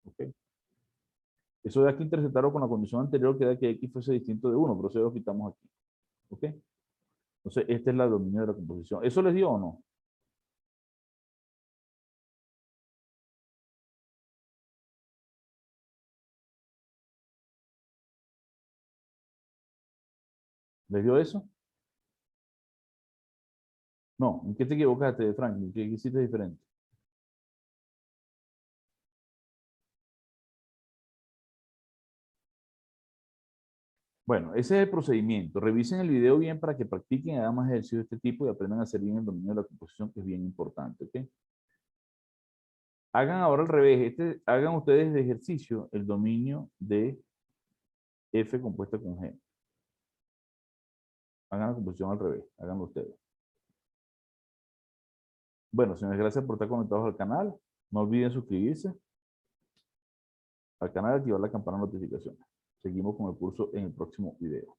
¿Ok? Eso de aquí interceptarlo con la condición anterior que da que x fuese distinto de 1, pero eso ya lo quitamos aquí. ¿Ok? Entonces, esta es la dominio de la composición. ¿Eso les dio o no? ¿Les dio eso? No. ¿En qué te equivocaste, Frank? ¿En qué hiciste diferente? Bueno, ese es el procedimiento. Revisen el video bien para que practiquen, hagan más ejercicios de este tipo y aprendan a hacer bien el dominio de la composición, que es bien importante. ¿Ok? Hagan ahora al revés. Hagan ustedes de ejercicio el dominio de f compuesta con g. Hagan la composición al revés. Háganlo ustedes. Bueno, señores, gracias por estar conectados al canal. No olviden suscribirse al canal y activar la campana de notificaciones. Seguimos con el curso en el próximo video.